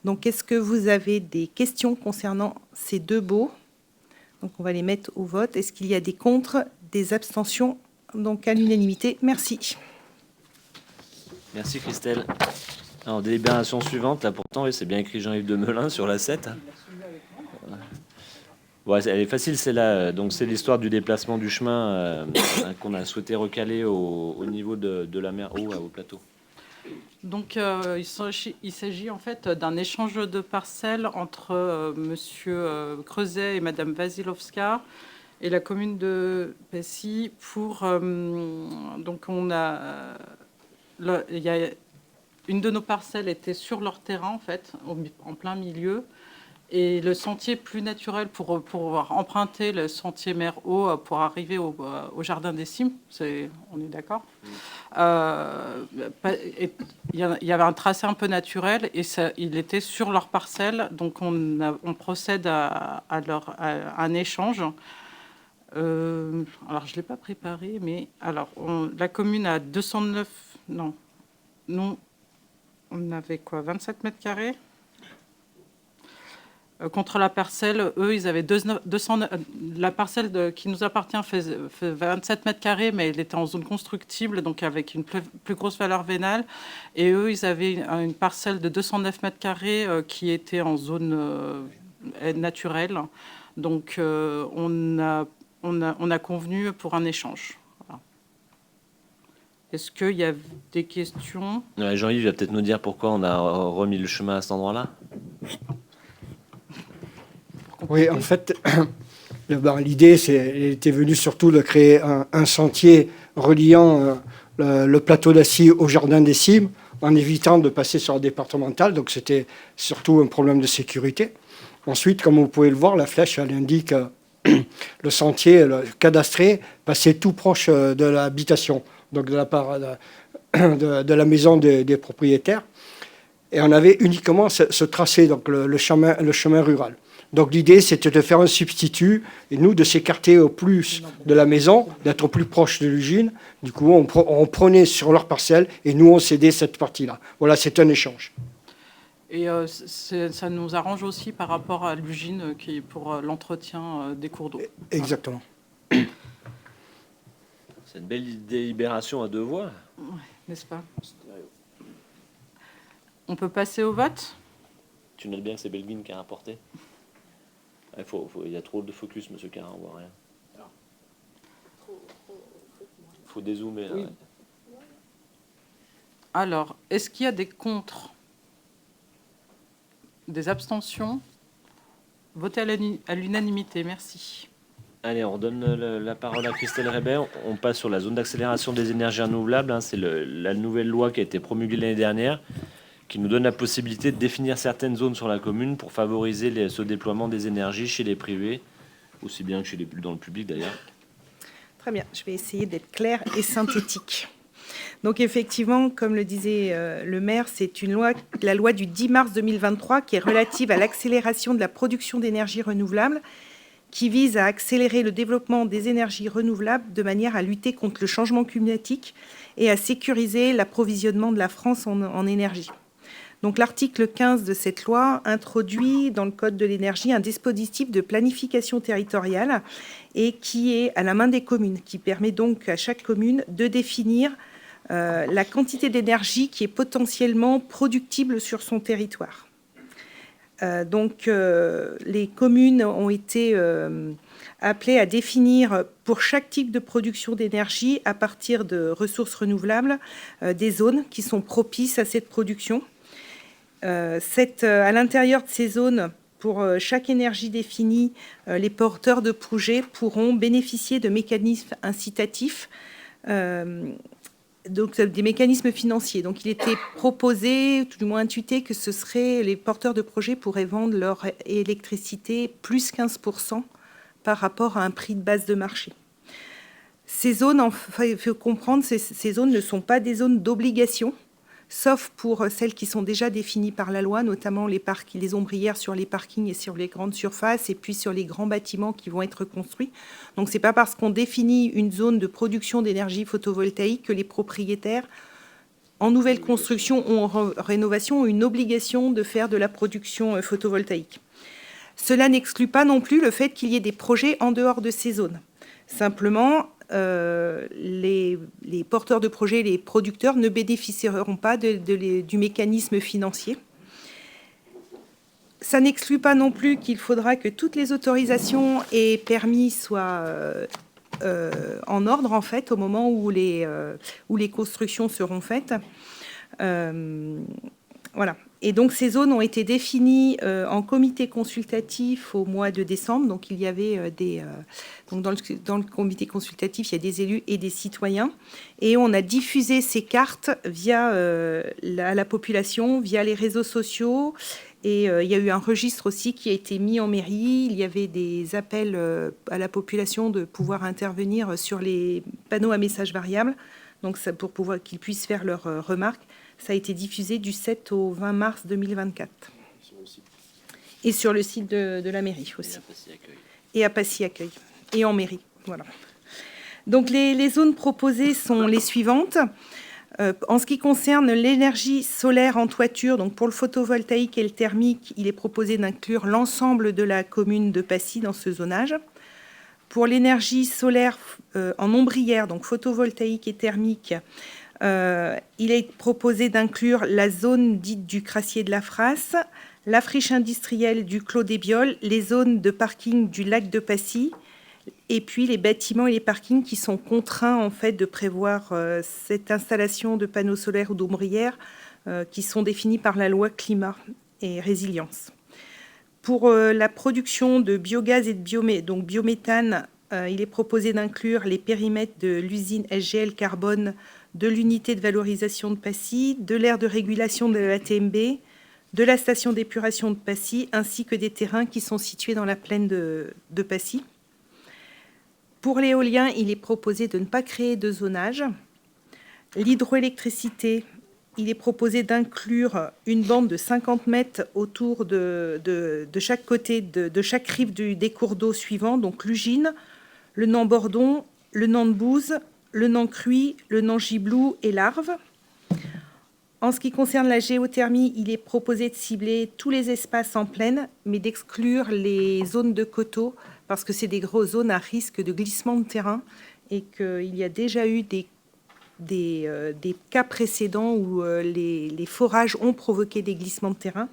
Donc, est-ce que vous avez des questions concernant ces 2 baux ? Donc, on va les mettre au vote. Est-ce qu'il y a des contre, des abstentions? Donc, à l'unanimité, merci.
Merci Christelle. Alors, délibération suivante, là pourtant, oui, c'est bien écrit Jean-Yves de Melun sur la 7. Ouais, elle est facile, c'est là. Donc, c'est l'histoire du déplacement du chemin qu'on a souhaité recaler au niveau de la mer, au plateau.
Donc, il s'agit en fait d'un échange de parcelles entre Monsieur Creuset et Madame Vasilovska et la commune de Passy pour. Donc, il y a une de nos parcelles était sur leur terrain en fait, en plein milieu. Et le sentier plus naturel pour pouvoir emprunter le sentier mer haut pour arriver au jardin des cimes, on est d'accord. Il y avait un tracé un peu naturel et il était sur leur parcelle, donc on procède à un échange. Alors je l'ai pas préparé, mais alors la commune a 209, non, nous on avait quoi, 27 mètres carrés. Contre la parcelle, eux, ils avaient 200. La parcelle qui nous appartient fait 27 mètres carrés, mais elle était en zone constructible, donc avec une plus grosse valeur vénale. Et eux, ils avaient une parcelle de 209 mètres carrés qui était en zone naturelle. Donc, on a convenu pour un échange. Voilà. Est-ce qu'il y a des questions ?
Jean-Yves va peut-être nous dire pourquoi on a remis le chemin à cet endroit-là.
Oui, en fait, l'idée était venue surtout de créer un sentier reliant le plateau d'Assy au jardin des cimes, en évitant de passer sur la départementale. Donc c'était surtout un problème de sécurité. Ensuite, comme vous pouvez le voir, la flèche, elle indique le sentier cadastré passait tout proche de l'habitation, donc de la part de la maison des propriétaires. Et on avait uniquement ce tracé, donc le chemin rural. Donc l'idée, c'était de faire un substitut, et nous, de s'écarter au plus de la maison, d'être au plus proche de l'usine. Du coup, on prenait sur leur parcelle, et nous, on cédait cette partie-là. Voilà, c'est un échange.
Et ça nous arrange aussi par rapport à l'usine qui est pour l'entretien des cours d'eau.
Exactement.
C'est une belle délibération à deux voix.
Ouais, n'est-ce pas ? On peut passer au vote ?
Tu notes bien que c'est Belguine qui a rapporté. Il y a trop de focus, monsieur Carin, on voit rien. Il faut dézoomer. Là, oui. Ouais.
Alors, est-ce qu'il y a des contre ? Des abstentions ? Votez à l'unanimité, merci.
Allez, on redonne la parole à Christelle Rébert. On passe sur la zone d'accélération des énergies renouvelables. C'est la nouvelle loi qui a été promulguée l'année dernière, qui nous donne la possibilité de définir certaines zones sur la commune pour favoriser ce déploiement des énergies chez les privés, aussi bien que dans le public d'ailleurs.
Très bien, je vais essayer d'être claire et synthétique. Donc effectivement, comme le disait le maire, c'est la loi du 10 mars 2023 qui est relative à l'accélération de la production d'énergie renouvelable, qui vise à accélérer le développement des énergies renouvelables de manière à lutter contre le changement climatique et à sécuriser l'approvisionnement de la France en énergie. Donc l'article 15 de cette loi introduit dans le Code de l'énergie un dispositif de planification territoriale et qui est à la main des communes, qui permet donc à chaque commune de définir la quantité d'énergie qui est potentiellement productible sur son territoire. Donc les communes ont été appelées à définir pour chaque type de production d'énergie à partir de ressources renouvelables des zones qui sont propices à cette production. À l'intérieur de ces zones, pour chaque énergie définie, les porteurs de projets pourront bénéficier de mécanismes incitatifs, donc des mécanismes financiers. Donc il était proposé, tout du moins intuité, que ce serait les porteurs de projets pourraient vendre leur électricité plus 15% par rapport à un prix de base de marché. Ces zones, il faut comprendre, ces zones ne sont pas des zones d'obligation, sauf pour celles qui sont déjà définies par la loi, notamment les ombrières sur les parkings et sur les grandes surfaces, et puis sur les grands bâtiments qui vont être construits. Donc ce n'est pas parce qu'on définit une zone de production d'énergie photovoltaïque que les propriétaires, en nouvelle construction ou en rénovation, ont une obligation de faire de la production photovoltaïque. Cela n'exclut pas non plus le fait qu'il y ait des projets en dehors de ces zones. Simplement, les porteurs de projets, les producteurs ne bénéficieront pas du mécanisme financier. Ça n'exclut pas non plus qu'il faudra que toutes les autorisations et permis soient en ordre, en fait, au moment où les constructions seront faites. Voilà. Et donc, ces zones ont été définies en comité consultatif au mois de décembre. Donc, il y avait donc dans le comité consultatif, il y a des élus et des citoyens. Et on a diffusé ces cartes via la population, via les réseaux sociaux. Et il y a eu un registre aussi qui a été mis en mairie. Il y avait des appels à la population de pouvoir intervenir sur les panneaux à messages variables, donc ça, pour pouvoir qu'ils puissent faire leurs remarques. Ça a été diffusé du 7 au 20 mars 2024. Et sur le site de la mairie aussi. Et à Passy Accueil. Et en mairie. Voilà. Donc les zones proposées sont les suivantes. En ce qui concerne l'énergie solaire en toiture, donc pour le photovoltaïque et le thermique, il est proposé d'inclure l'ensemble de la commune de Passy dans ce zonage. Pour l'énergie solaire en ombrière, donc photovoltaïque et thermique, il est proposé d'inclure la zone dite du Crassier de la Frasse, la friche industrielle du Clos des Bioles, les zones de parking du lac de Passy, et puis les bâtiments et les parkings qui sont contraints en fait de prévoir cette installation de panneaux solaires ou d'ombrières qui sont définis par la loi climat et résilience. Pour la production de biogaz et de biométhane, il est proposé d'inclure les périmètres de l'usine SGL Carbone, de l'unité de valorisation de Passy, de l'aire de régulation de la TMB, de la station d'épuration de Passy, ainsi que des terrains qui sont situés dans la plaine de Passy. Pour l'éolien, il est proposé de ne pas créer de zonage. L'hydroélectricité, il est proposé d'inclure une bande de 50 mètres autour de chaque côté, de chaque rive des cours d'eau suivants, donc l'Ugine, le Nant-Bordon, le Nant-de-Bouze, le Nant-Cruy, le Nant-Giblou et l'Arve. En ce qui concerne la géothermie, il est proposé de cibler tous les espaces en plaine, mais d'exclure les zones de coteaux, parce que c'est des grosses zones à risque de glissement de terrain et qu'il y a déjà eu des cas précédents où les forages ont provoqué des glissements de terrain.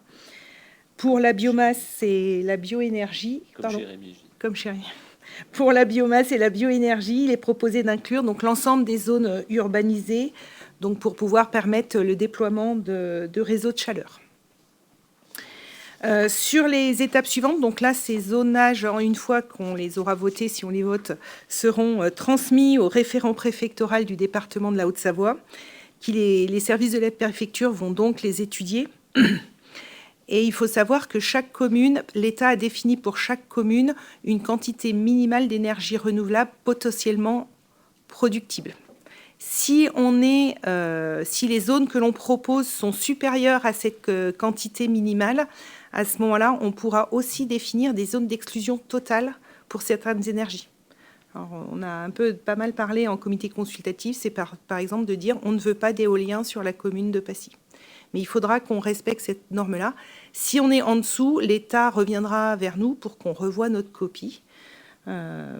Pour la biomasse et la bioénergie... Comme Chérie. Pour la biomasse et la bioénergie, il est proposé d'inclure donc l'ensemble des zones urbanisées, donc pour pouvoir permettre le déploiement de réseaux de chaleur. Sur les étapes suivantes, donc là, ces zonages, une fois qu'on les aura votés, si on les vote, seront transmis au référent préfectoral du département de la Haute-Savoie. Les services de la préfecture vont donc les étudier. Et il faut savoir que chaque commune, l'État a défini pour chaque commune une quantité minimale d'énergie renouvelable potentiellement productible. Si les zones que l'on propose sont supérieures à cette quantité minimale, à ce moment-là, on pourra aussi définir des zones d'exclusion totale pour certaines énergies. Alors, on a pas mal parlé en comité consultatif, c'est par exemple de dire on ne veut pas d'éolien sur la commune de Passy. Mais il faudra qu'on respecte cette norme-là. Si on est en dessous, l'État reviendra vers nous pour qu'on revoie notre copie,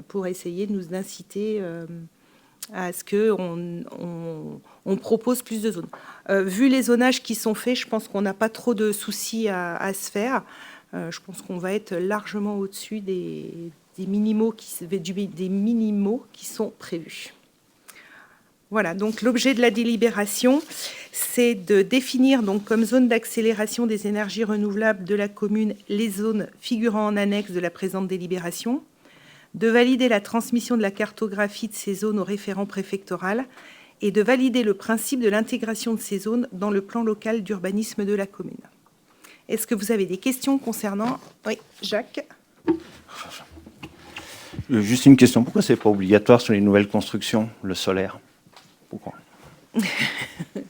pour essayer de nous inciter à ce qu'on propose plus de zones. Vu les zonages qui sont faits, je pense qu'on n'a pas trop de soucis à se faire. Je pense qu'on va être largement au-dessus des minimaux qui sont prévus. Voilà, donc l'objet de la délibération, c'est de définir donc, comme zone d'accélération des énergies renouvelables de la commune les zones figurant en annexe de la présente délibération, de valider la transmission de la cartographie de ces zones au référent préfectoral et de valider le principe de l'intégration de ces zones dans le plan local d'urbanisme de la commune. Est-ce que vous avez des questions concernant... Oui, Jacques.
Juste une question, pourquoi c'est pas obligatoire sur les nouvelles constructions, le solaire ? Pourquoi ?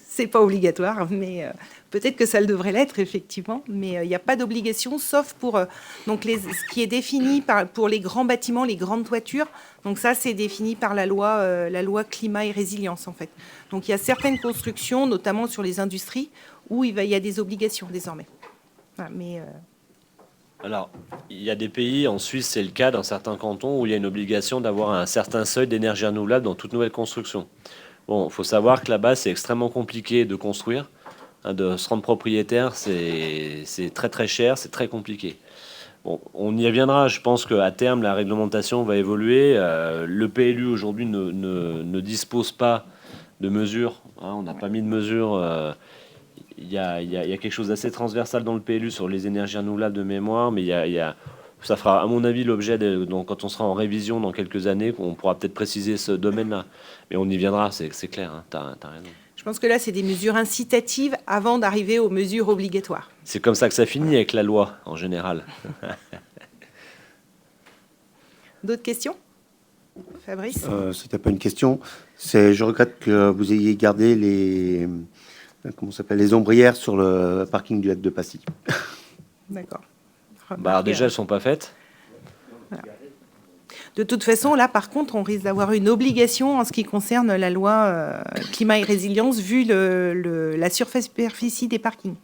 C'est pas obligatoire, mais peut-être que ça le devrait l'être, effectivement. Mais il n'y a pas d'obligation, sauf pour donc ce qui est défini pour les grands bâtiments, les grandes toitures. Donc ça, c'est défini par la loi climat et résilience, en fait. Donc il y a certaines constructions, notamment sur les industries, où il y a des obligations désormais. Voilà, mais...
Alors, il y a des pays, en Suisse, c'est le cas, dans certains cantons, où il y a une obligation d'avoir un certain seuil d'énergie renouvelable dans toute nouvelle construction. Bon, il faut savoir que là-bas, c'est extrêmement compliqué de construire. De se rendre propriétaire, c'est très très cher, c'est très compliqué. Bon, on y reviendra. Je pense qu'à terme, la réglementation va évoluer. Le PLU, aujourd'hui, ne dispose pas mesures. Hein, on n'a pas mis de mesures. Il y a quelque chose d'assez transversal dans le PLU sur les énergies renouvelables de mémoire, mais ça fera, à mon avis, l'objet, quand on sera en révision dans quelques années, on pourra peut-être préciser ce domaine-là. Mais on y viendra, c'est clair, hein, t'as raison.
Je pense que là, c'est des mesures incitatives avant d'arriver aux mesures obligatoires.
C'est comme ça que ça finit avec la loi, en général.
D'autres questions ? Fabrice ?
C'était pas une question. Je regrette que vous ayez gardé les ombrières sur le parking du lac de Passy.
D'accord.
Alors déjà, elles ne sont pas faites.
Voilà. De toute façon, là, par contre, on risque d'avoir une obligation en ce qui concerne la loi climat et résilience, vu la superficie des parkings.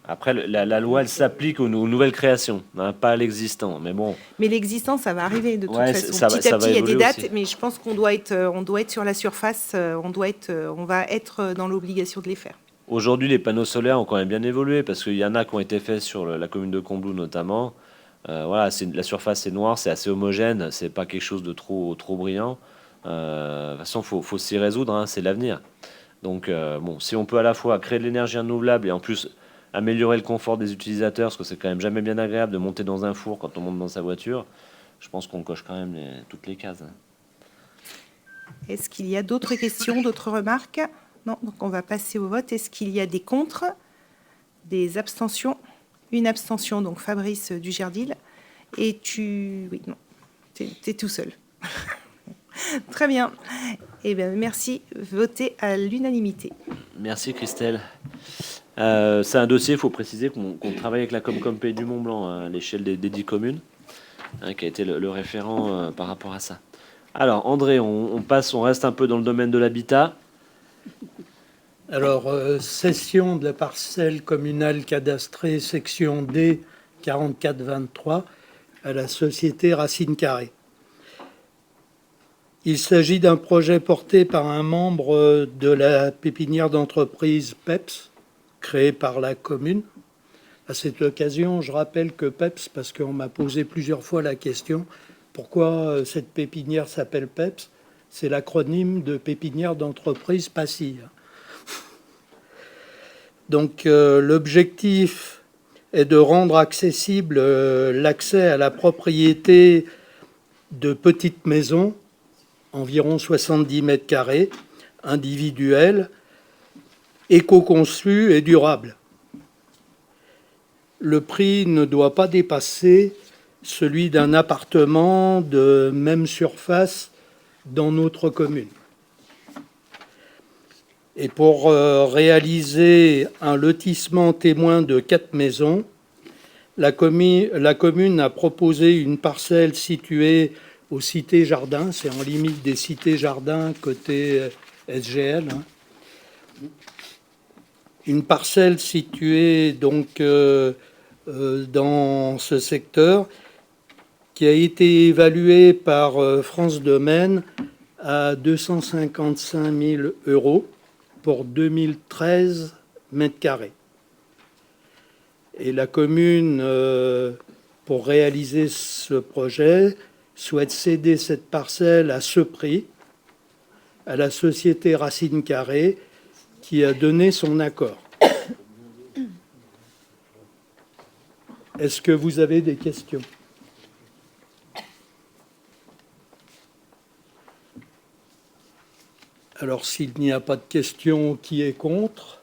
Après, la loi, elle s'applique aux nouvelles créations, hein, pas à l'existant. Mais bon.
Mais l'existant, ça va arriver de toute façon.
Petit à petit,
il y a des dates,
aussi.
mais je pense qu'on doit être sur la surface. On va être dans l'obligation de les faire.
Aujourd'hui, les panneaux solaires ont quand même bien évolué parce qu'il y en a qui ont été faits sur la commune de Combloux notamment. Voilà, la surface est noire, c'est assez homogène, c'est pas quelque chose de trop brillant. De toute façon, faut s'y résoudre, hein, c'est l'avenir. Donc, bon, si on peut à la fois créer de l'énergie renouvelable et en plus améliorer le confort des utilisateurs, parce que c'est quand même jamais bien agréable de monter dans un four quand on monte dans sa voiture, je pense qu'on coche quand même toutes les cases.
Est-ce qu'il y a d'autres questions, d'autres remarques ? Non, donc on va passer au vote. Est-ce qu'il y a des contre, des abstentions ? Une abstention, donc Fabrice Dujardil. Et oui, non, t'es tout seul. Très bien. Eh bien, merci. Votez à l'unanimité.
Merci Christelle. C'est un dossier, il faut préciser qu'on travaille avec la Comcom Pays du Mont-Blanc à l'échelle des 10 communes, hein, qui a été le référent par rapport à ça. Alors André, on reste un peu dans le domaine de l'habitat.
Alors, cession de la parcelle communale cadastrée, section D 4423, à la société Racine Carrée. Il s'agit d'un projet porté par un membre de la pépinière d'entreprise PEPS, créée par la commune. À cette occasion, je rappelle que PEPS, parce qu'on m'a posé plusieurs fois la question, pourquoi cette pépinière s'appelle PEPS ? C'est l'acronyme de pépinière d'entreprise Passy. Donc l'objectif est de rendre accessible l'accès à la propriété de petites maisons, environ 70 mètres carrés, individuelles, éco-conçues et durables. Le prix ne doit pas dépasser celui d'un appartement de même surface dans notre commune. Et pour réaliser un lotissement témoin de 4 maisons, la commune a proposé une parcelle située aux Cités Jardins, c'est en limite des Cités Jardins côté SGL. Hein. Une parcelle située donc dans ce secteur qui a été évaluée par France Domaine à 255 000 € pour 2013 mètres carrés. Et la commune, pour réaliser ce projet, souhaite céder cette parcelle à ce prix à la société Racine Carrée qui a donné son accord. Est-ce que vous avez des questions ? Alors, s'il n'y a pas de questions, qui est contre ?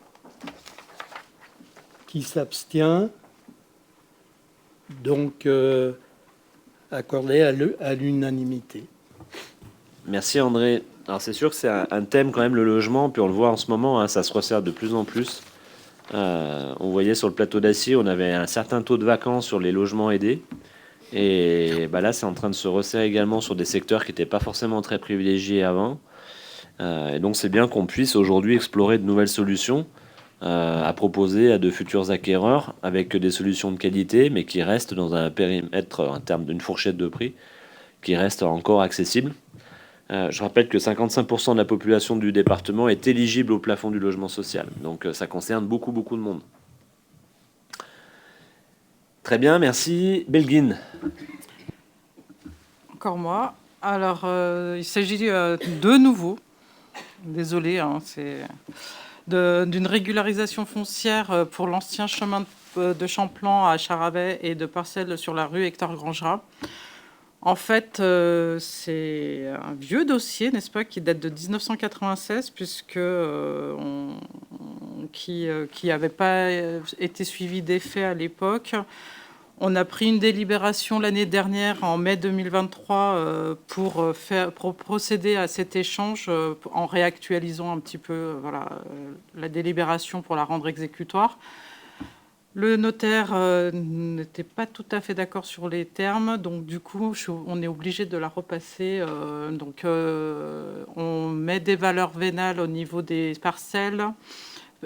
Qui s'abstient ? Donc, accordé à l'unanimité.
Merci André. Alors c'est sûr que c'est un thème quand même, le logement, puis on le voit en ce moment, hein, ça se resserre de plus en plus. On voyait sur le plateau d'Acier, on avait un certain taux de vacances sur les logements aidés. Et là, c'est en train de se resserrer également sur des secteurs qui n'étaient pas forcément très privilégiés avant. Et donc c'est bien qu'on puisse aujourd'hui explorer de nouvelles solutions à proposer à de futurs acquéreurs avec des solutions de qualité, mais qui restent dans un périmètre, en termes d'une fourchette de prix, qui reste encore accessible. Je rappelle que 55% de la population du département est éligible au plafond du logement social. Donc ça concerne beaucoup de monde. Très bien, merci. Belguine.
Encore moi. Alors, il s'agit de nouveau Désolée, hein, c'est d'une régularisation foncière pour l'ancien chemin de Champlan à Charavet et de parcelles sur la rue Hector Grangera. En fait, c'est un vieux dossier, n'est-ce pas, qui date de 1996, puisque qui n'avait pas été suivi des faits à l'époque. On a pris une délibération l'année dernière, en mai 2023, pour procéder à cet échange en réactualisant un petit peu la délibération pour la rendre exécutoire. Le notaire n'était pas tout à fait d'accord sur les termes, donc du coup, on est obligé de la repasser. On met des valeurs vénales au niveau des parcelles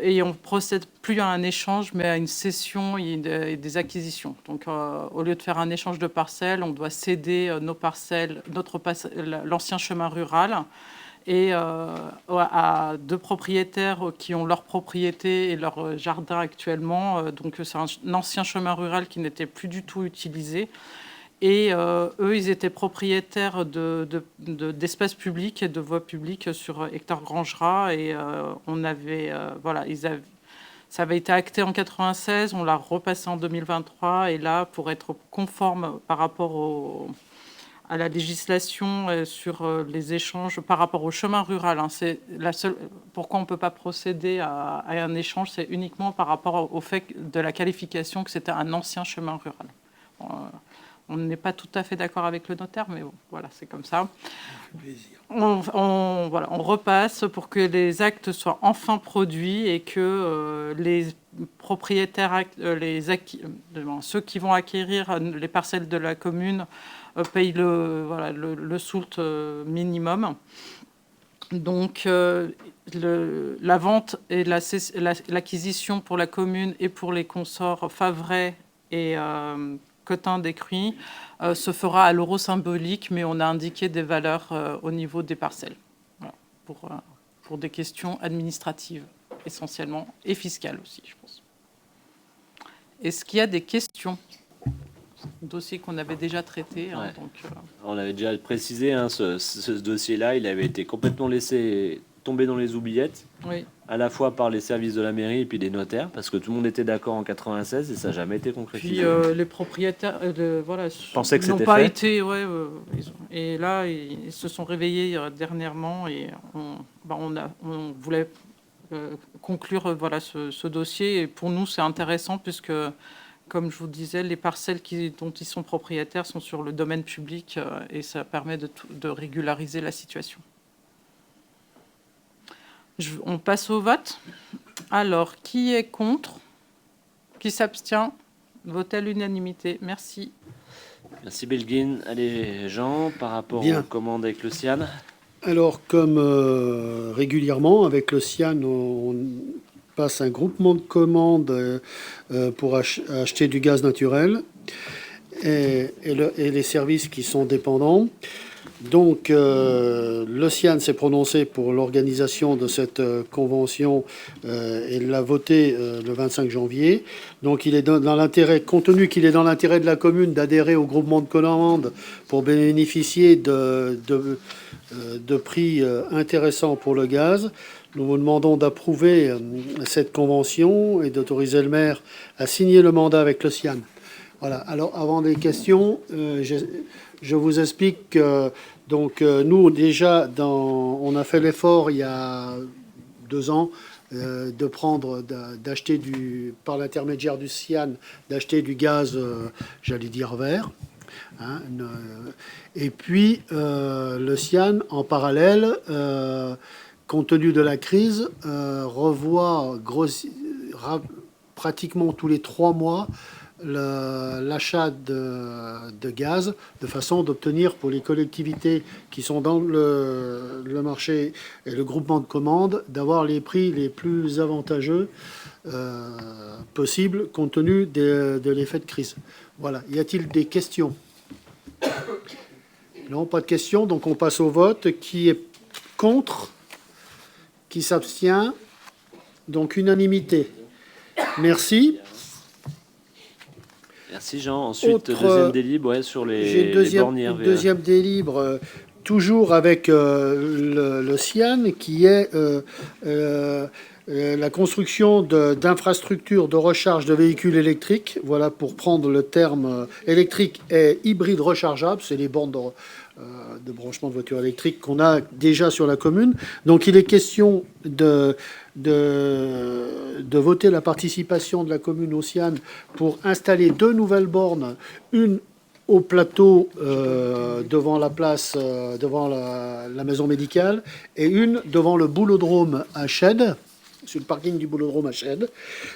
et on procède plus à un échange, mais à une cession et des acquisitions. Donc, au lieu de faire un échange de parcelles, on doit céder nos parcelles, l'ancien chemin rural, et à deux propriétaires qui ont leur propriété et leur jardin actuellement. Donc c'est un ancien chemin rural qui n'était plus du tout utilisé. Et eux, ils étaient propriétaires d'espaces publics et de voies publiques sur Hector Grangera. Et ça avait été acté en 96, on l'a repassé en 2023. Et là, pour être conforme par rapport à la législation sur les échanges par rapport au chemin rural. C'est la seule. Pourquoi on ne peut pas procéder à un échange, c'est uniquement par rapport au fait de la qualification que c'était un ancien chemin rural. On n'est pas tout à fait d'accord avec le notaire, mais bon, voilà, c'est comme ça. On repasse pour que les actes soient enfin produits et que les propriétaires, ceux qui vont acquérir les parcelles de la commune payent le soult minimum. Donc, la vente et l'acquisition pour la commune et pour les consorts Favret et Cotin d'Écruy se fera à l'euro symbolique, mais on a indiqué des valeurs au niveau des parcelles, pour des questions administratives essentiellement, et fiscales aussi, je pense. Est-ce qu'il y a des questions ? Dossier qu'on avait déjà traité.
Ouais. On avait déjà précisé, ce dossier-là, il avait été complètement laissé tomber dans les oubliettes,
oui,
à la fois par les services de la mairie et puis des notaires, parce que tout le monde était d'accord en 96 et ça n'a jamais été concrétisé.
Puis les propriétaires
pensaient que
n'ont
c'était
pas
fait.
été... et là, ils se sont réveillés dernièrement et on voulait conclure ce dossier. Et pour nous, c'est intéressant puisque... Comme je vous disais, les parcelles dont ils sont propriétaires sont sur le domaine public et ça permet de régulariser la situation. On passe au vote. Alors, qui est contre ? Qui s'abstient ? Vote à l'unanimité. Merci.
Merci Belguine. Allez Jean, par rapport aux commandes avec le CIAN.
Alors, comme régulièrement, avec le CIAN, on passe un groupement de commandes pour acheter du gaz naturel et les services qui sont dépendants. Donc, le CIAN s'est prononcé pour l'organisation de cette convention et l'a voté le 25 janvier. Donc, il est dans l'intérêt, compte tenu qu'il est dans l'intérêt de la commune d'adhérer au groupement de commandes pour bénéficier de prix intéressants pour le gaz. Nous vous demandons d'approuver cette convention et d'autoriser le maire à signer le mandat avec le CIAN. Voilà. Alors, avant les questions, je vous explique que nous, déjà, on a fait l'effort il y a 2 ans d'acheter par l'intermédiaire du CIAN, d'acheter du gaz, j'allais dire vert. Et puis, le CIAN, en parallèle, compte tenu de la crise, revoit pratiquement tous les 3 mois l'achat de gaz, de façon d'obtenir pour les collectivités qui sont dans le marché et le groupement de commandes, d'avoir les prix les plus avantageux possibles compte tenu de l'effet de crise. Voilà. Y a-t-il des questions ? Non, pas de questions. Donc on passe au vote. Qui est contre ? Qui s'abstient? Donc unanimité. Merci.
Merci Jean. Ensuite, deuxième délibre sur les bornes IRVE.
Deuxième délibre toujours avec le CIAN, qui est la construction d'infrastructures de recharge de véhicules électriques. Voilà, pour prendre le terme électrique et hybride rechargeable, c'est les bornes de branchement de voitures électriques qu'on a déjà sur la commune. Donc il est question de voter la participation de la commune au CIAN pour installer 2 nouvelles bornes, une au plateau devant la place, devant la maison médicale, et une devant le boulodrome à Chède, sur le parking du boulodrome à Chède.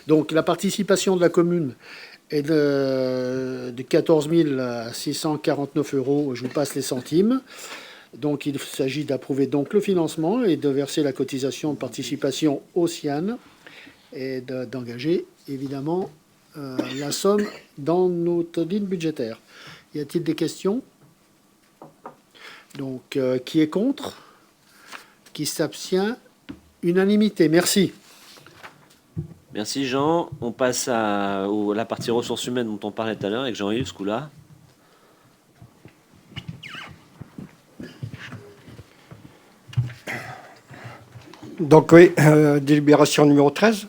Donc la participation de la commune est de 14 649 €, je vous passe les centimes. Donc il s'agit d'approuver donc le financement et de verser la cotisation de participation au CIAN et d'engager évidemment la somme dans notre ligne budgétaire. Y a-t-il des questions? Donc qui est contre? Qui s'abstient? Unanimité. Merci.
Merci Jean. On passe à la partie ressources humaines dont on parlait tout à l'heure avec Jean-Yves Scoula.
Donc oui, délibération numéro 13,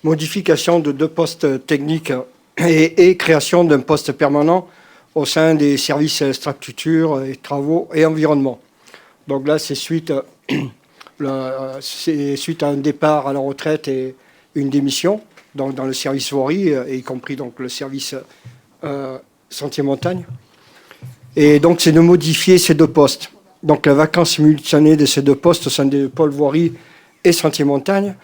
modification de 2 postes techniques et création d'un poste permanent au sein des services infrastructures et travaux et environnement. Donc là, c'est suite à un départ à la retraite et une démission donc dans le service voirie, y compris donc le service sentier-montagne. Et donc, c'est de modifier ces 2 postes. Donc, la vacance simultanée de ces 2 postes au sein des pôles voirie et sentier-montagne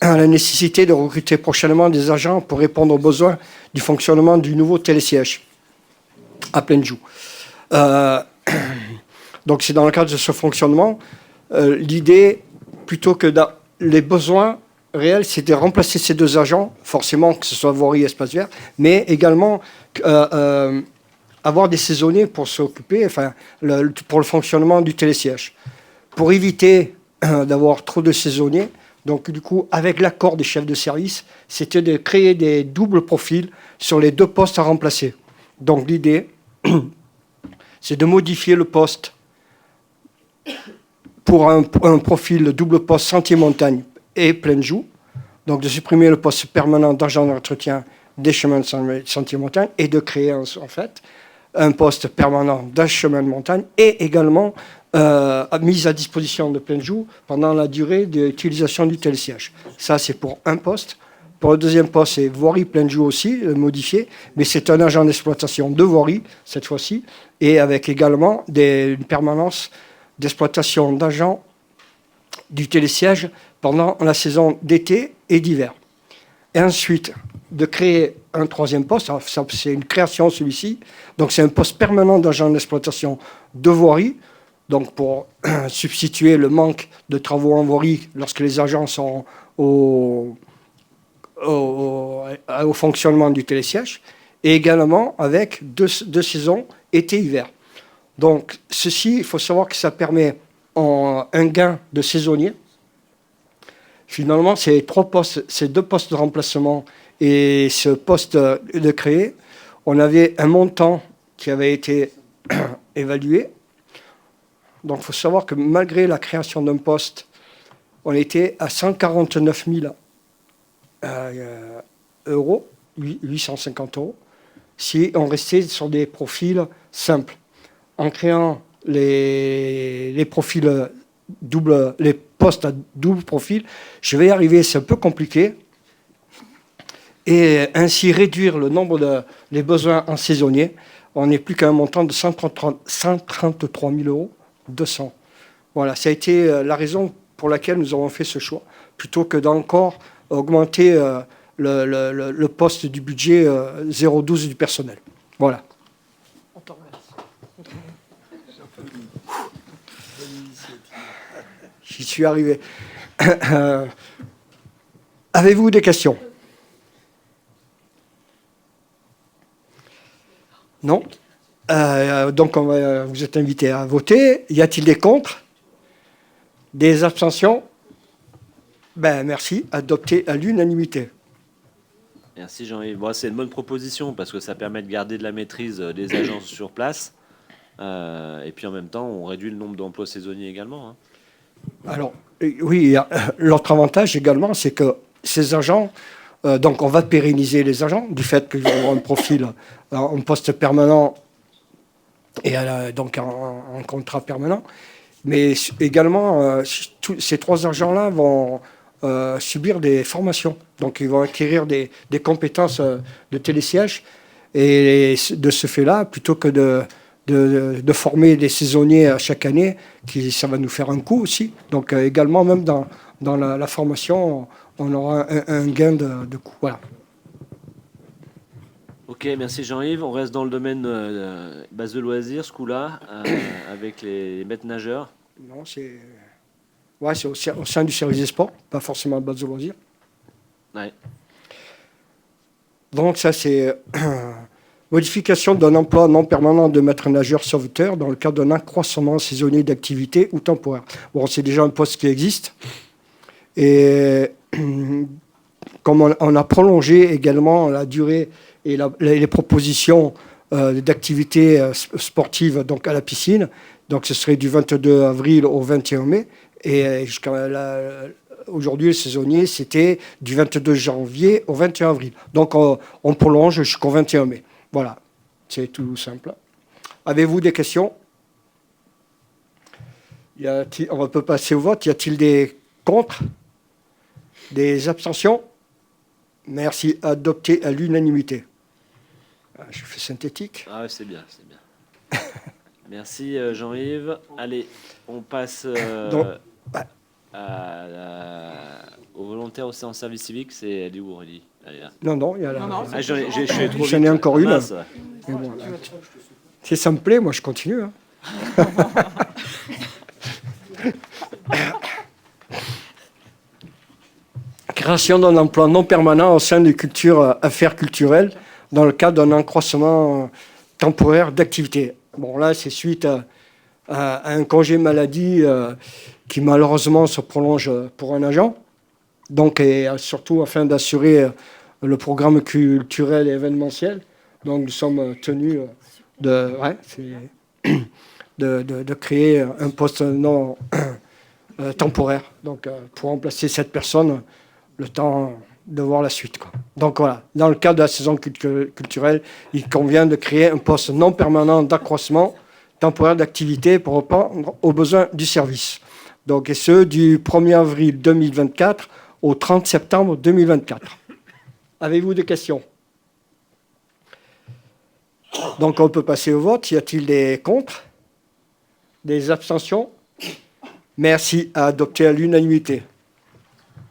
a la nécessité de recruter prochainement des agents pour répondre aux besoins du fonctionnement du nouveau télésiège à Plaine-Joux. Donc, c'est dans le cadre de ce fonctionnement. L'idée, plutôt que les besoins réels, c'est de remplacer ces 2 agents, forcément que ce soit voirie et espace vert, mais également avoir des saisonniers pour s'occuper, pour le fonctionnement du télésiège. Pour éviter d'avoir trop de saisonniers, donc du coup, avec l'accord des chefs de service, c'était de créer des doubles profils sur les 2 postes à remplacer. Donc l'idée, c'est de modifier le poste pour un profil double poste sentier-montagne et Plaine-Joux, donc de supprimer le poste permanent d'agent d'entretien des chemins de sentier-montagne et de créer en fait un poste permanent d'un chemin de montagne et également mise à disposition de Plaine-Joux pendant la durée d'utilisation du télésiège. Ça, c'est pour un poste. Pour le deuxième poste, c'est voirie Plaine-Joux aussi, modifié, mais c'est un agent d'exploitation de voirie, cette fois-ci, et avec également une permanence d'exploitation d'agents du télésiège pendant la saison d'été et d'hiver. Et ensuite, de créer un 3e poste, c'est une création celui-ci, donc c'est un poste permanent d'agent d'exploitation de voirie, donc pour substituer le manque de travaux en voirie lorsque les agents sont au fonctionnement du télésiège, et également avec deux saisons, été-hiver. Donc ceci, il faut savoir que ça permet un gain de saisonniers. Finalement, ces 2 postes de remplacement et ce poste de créer, on avait un montant qui avait été évalué. Donc, il faut savoir que malgré la création d'un poste, on était à 149 000 €, 850 €, si on restait sur des profils simples. En créant les profils les postes à double profil, je vais y arriver, c'est un peu compliqué, et ainsi réduire le nombre des besoins en saisonnier. On n'est plus qu'à un montant de 133 200 €. Voilà, ça a été la raison pour laquelle nous avons fait ce choix, plutôt que d'encore augmenter le poste du budget 0,12 du personnel. Voilà. J'y suis arrivé. Avez-vous des questions? Non? Donc, vous êtes invité à voter. Y a-t-il des contre? Des abstentions? Merci. Adopté à l'unanimité.
Merci Jean-Yves. Bon, c'est une bonne proposition parce que ça permet de garder de la maîtrise des agences sur place Et puis en même temps, on réduit le nombre d'emplois saisonniers également. Hein.
Alors, oui, l'autre avantage également, c'est que ces agents, donc on va pérenniser les agents, du fait qu'ils vont avoir un profil, un poste permanent et donc un contrat permanent. Mais également, ces 3 agents-là vont subir des formations. Donc, ils vont acquérir des compétences de télésiège. Et de ce fait-là, plutôt que de former des saisonniers chaque année, ça va nous faire un coût aussi. Donc, également, même dans la formation, on aura un gain de coût. Voilà.
Ok, merci Jean-Yves. On reste dans le domaine base de loisirs, ce coup-là, avec les maîtres nageurs.
Non, c'est au sein du service des sports, pas forcément à base de loisirs.
Ouais.
Donc ça, c'est modification d'un emploi non permanent de maître nageur sauveteur dans le cadre d'un accroissement saisonnier d'activité ou temporaire. Bon, c'est déjà un poste qui existe. Et comme on a prolongé également la durée et les propositions d'activités sportives donc à la piscine, donc ce serait du 22 avril au 21 mai. Et aujourd'hui, le saisonnier, c'était du 22 janvier au 21 avril. Donc, on prolonge jusqu'au 21 mai. Voilà, c'est tout simple. Avez-vous des questions? On peut passer au vote. Y a-t-il des contre? Des abstentions? Merci. Adopté à l'unanimité. Je fais synthétique.
Ah ouais, c'est bien, c'est bien. Merci Jean-Yves. Allez, on passe aux volontaires au service civique. Elle est où, Aurélie?
Non, il y a la...
Ah, j'en
ai encore une.
Bon,
si ça me plaît, moi je continue. Hein. Création d'un emploi non permanent au sein des affaires culturelles dans le cadre d'un accroissement temporaire d'activité. Bon, là, c'est suite à un congé maladie qui malheureusement se prolonge pour un agent. Donc, et surtout afin d'assurer le programme culturel et événementiel. Donc, nous sommes tenus de créer un poste non temporaire. Donc, pour remplacer cette personne, le temps de voir la suite, quoi. Donc voilà, dans le cadre de la saison culturelle, il convient de créer un poste non permanent d'accroissement temporaire d'activité pour répondre aux besoins du service. Donc, et ce, du 1er avril 2024 au 30 septembre 2024. Avez-vous des questions? Donc, on peut passer au vote. Y a-t-il des contre? Des abstentions? Merci. À adopter à l'unanimité.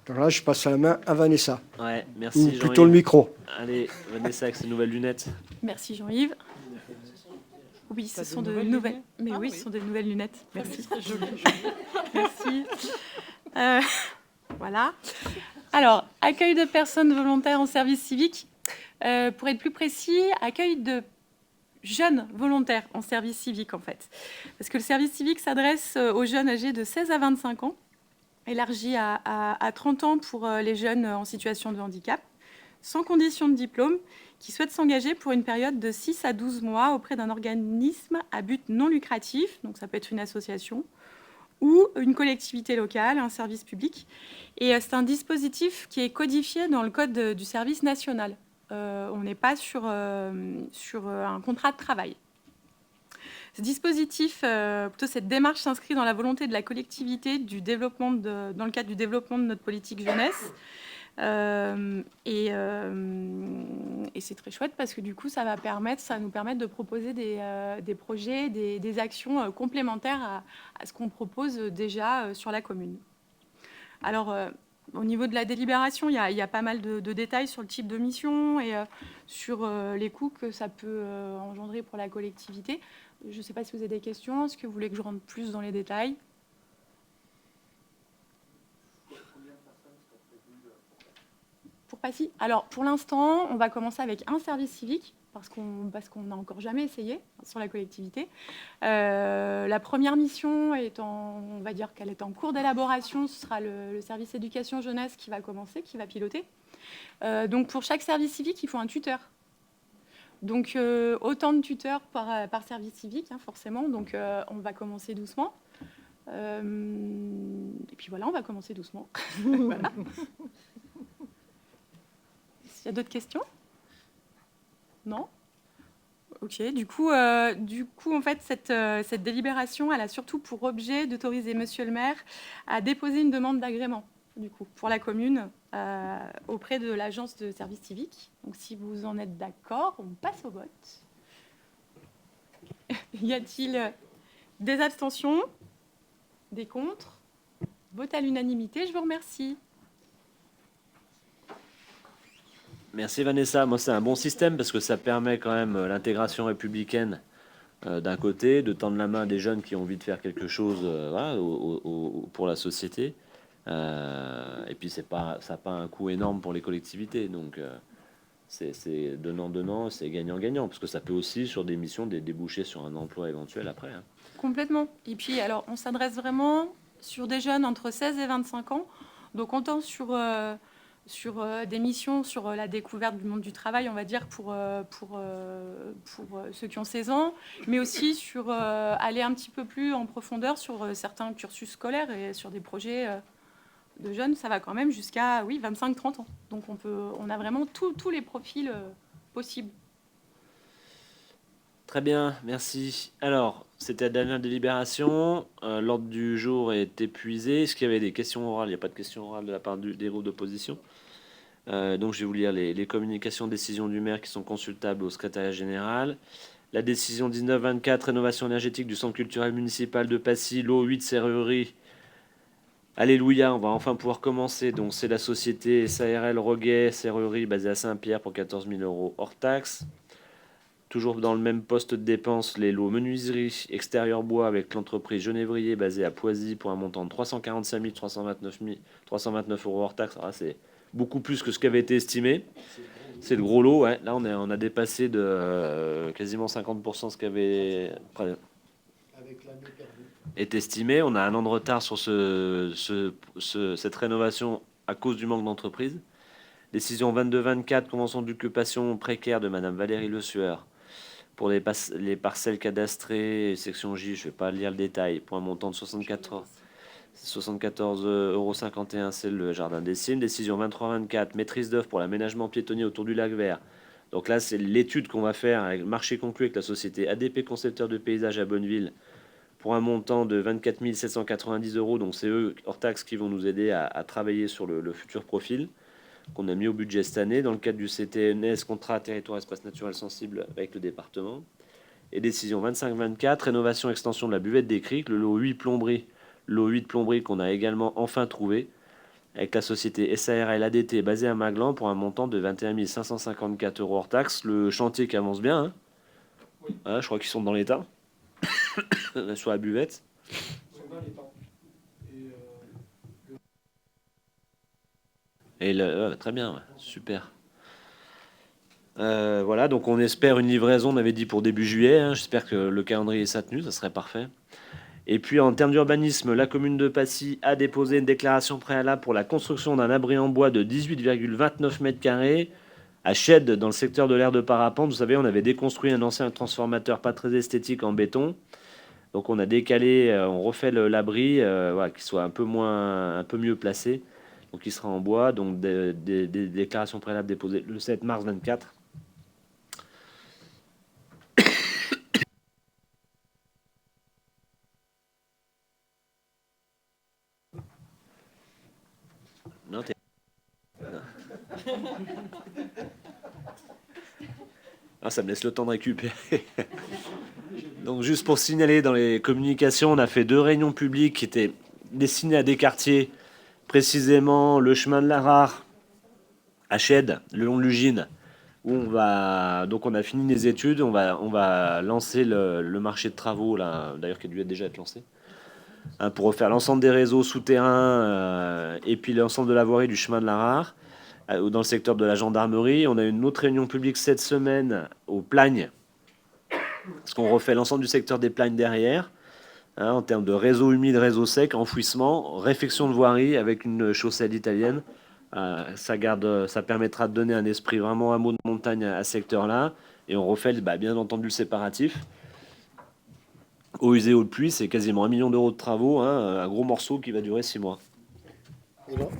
Alors là, je passe la main à Vanessa.
Ouais, merci
Ou
Jean-Yves.
plutôt le micro.
Allez, Vanessa avec ses nouvelles lunettes.
Merci Jean-Yves. Oui, ce sont de nouvelles. Mais oui, ce sont des nouvelles lunettes. Merci. Merci. Voilà. Alors, accueil de personnes volontaires en service civique. Pour être plus précis, accueil de jeunes volontaires en service civique, en fait. Parce que le service civique s'adresse aux jeunes âgés de 16 à 25 ans, élargi à 30 ans pour les jeunes en situation de handicap, sans condition de diplôme, qui souhaitent s'engager pour une période de 6 à 12 mois auprès d'un organisme à but non lucratif, donc ça peut être une association, ou une collectivité locale, un service public. Et c'est un dispositif qui est codifié dans le Code du service national. On n'est pas sur un contrat de travail. Ce dispositif, plutôt cette démarche s'inscrit dans la volonté de la collectivité dans le cadre du développement de notre politique jeunesse. Et c'est très chouette parce que du coup, ça nous permettre de proposer des projets, des actions complémentaires à ce qu'on propose déjà sur la commune. Alors, au niveau de la délibération, il y a pas mal de détails sur le type de mission et sur les coûts que ça peut engendrer pour la collectivité. Je ne sais pas si vous avez des questions. Est-ce que vous voulez que je rentre plus dans les détails ? Pour Passy ? Alors, pour l'instant, on va commencer avec un service civique parce qu'on n'a encore jamais essayé sur la collectivité. La première mission on va dire qu'elle est en cours d'élaboration. Ce sera le service éducation jeunesse qui va commencer, qui va piloter. Donc, pour chaque service civique, il faut un tuteur. Donc, autant de tuteurs par service civique, hein, forcément. Donc, on va commencer doucement. Et puis voilà, on va commencer doucement. Voilà. S'il y a d'autres questions? Non? Ok, du coup, en fait, cette délibération, elle a surtout pour objet d'autoriser Monsieur le maire à déposer une demande d'agrément, du coup, pour la commune auprès de l'agence de service civique. Donc, si vous en êtes d'accord, on passe au vote. Y a-t-il des abstentions? Des contre? Vote à l'unanimité, je vous remercie.
Merci Vanessa. Moi, c'est un bon système parce que ça permet quand même l'intégration républicaine d'un côté, de tendre la main à des jeunes qui ont envie de faire quelque chose voilà, pour la société. Et puis, ça n'a pas un coût énorme pour les collectivités. Donc, c'est donnant-donnant, c'est gagnant-gagnant parce que ça peut aussi, sur des missions, déboucher sur un emploi éventuel après. Hein.
Complètement. Et puis, alors, on s'adresse vraiment sur des jeunes entre 16 et 25 ans. Donc, autant sur des missions, sur la découverte du monde du travail, on va dire, pour ceux qui ont 16 ans, mais aussi sur aller un petit peu plus en profondeur sur certains cursus scolaires et sur des projets de jeunes, ça va quand même jusqu'à 25-30 ans. Donc, on a vraiment tous les profils possibles.
Très bien, merci. Alors, c'était la dernière délibération. L'ordre du jour est épuisé. Est-ce qu'il y avait des questions orales? Il n'y a pas de questions orales de la part des groupes d'opposition. Donc, je vais vous lire les communications de décision du maire qui sont consultables au secrétariat général. La décision 19-24, rénovation énergétique du centre culturel municipal de Passy, lot 8 serrurerie. Alléluia, on va enfin pouvoir commencer. Donc, c'est la société SARL Roguet Serrurerie basée à Saint-Pierre pour 14 000 € hors taxe. Toujours dans le même poste de dépenses, les lots menuiserie extérieur bois avec l'entreprise Genévrier basée à Poisy pour un montant de 345 329 € hors taxe. Ah, c'est beaucoup plus que ce qui avait été estimé. C'est le gros lot. Ouais. Là, on a dépassé de quasiment 50% ce qui avait été estimé. On a un an de retard sur cette rénovation à cause du manque d'entreprise. Décision 22-24, convention d'occupation précaire de Madame Valérie Le Sueur pour les parcelles cadastrées, section J, je ne vais pas lire le détail, pour un montant de 74,51 €, c'est le jardin des Cimes. Décision 23-24, maîtrise d'œuvre pour l'aménagement piétonnier autour du lac Vert. Donc là, c'est l'étude qu'on va faire avec le marché conclu avec la société ADP Concepteur de Paysages à Bonneville pour un montant de 24 790 €. Donc c'est eux, hors taxe, qui vont nous aider à travailler sur le futur profil qu'on a mis au budget cette année dans le cadre du CTNS, contrat territoire espace naturel sensible avec le département. Et décision 25-24, rénovation extension de la buvette des Criques, le lot 8 plomberie, qu'on a également enfin trouvé avec la société SARL ADT basée à Maglan pour un montant de 21 554 € hors taxe. Le chantier qui avance bien, hein. Oui. Ah, je crois qu'ils sont dans l'état sur la buvette. Ils sont dans l'état. Et très bien, ouais, super. Voilà, donc on espère une livraison, on avait dit pour début juillet. Hein, j'espère que le calendrier est tenu, ça serait parfait. Et puis en termes d'urbanisme, la commune de Passy a déposé une déclaration préalable pour la construction d'un abri en bois de 18,29 m² à Chède, dans le secteur de l'aire de parapente. Vous savez, on avait déconstruit un ancien transformateur pas très esthétique en béton. Donc on a décalé, on refait l'abri, voilà, qu'il soit un peu mieux placé. Donc, il sera en bois. Donc, des déclarations préalables déposées le 7 mars 24. Non, ah, ça me laisse le temps de récupérer. Donc, juste pour signaler, dans les communications, on a fait 2 réunions publiques qui étaient destinées à des quartiers. Précisément le chemin de la Rare à Chède, le long de l'Ugine, où on a fini les études, on va lancer le marché de travaux, là, d'ailleurs qui a dû déjà être lancé, hein, pour refaire l'ensemble des réseaux souterrains et puis l'ensemble de la voirie du chemin de la Rare, dans le secteur de la gendarmerie. On a une autre réunion publique cette semaine au Plagne, parce qu'on refait l'ensemble du secteur des Plagnes derrière. Hein, en termes de réseau humide, réseau sec, enfouissement, réfection de voirie avec une chaussette italienne. Ça permettra de donner un esprit vraiment hameau de montagne à ce secteur-là. Et on refait, bien entendu, le séparatif. Eau usée, eau de pluie, c'est quasiment 1 million d'euros de travaux, hein, un gros morceau qui va durer 6 mois.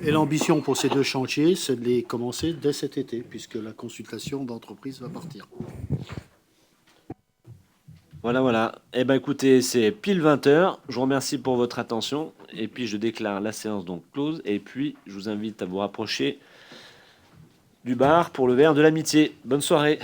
Et l'ambition pour ces deux chantiers, c'est de les commencer dès cet été, puisque la consultation d'entreprise va partir.
Voilà. Eh bien, écoutez, c'est pile 20h. Je vous remercie pour votre attention. Et puis, je déclare la séance donc close. Et puis, je vous invite à vous rapprocher du bar pour le verre de l'amitié. Bonne soirée.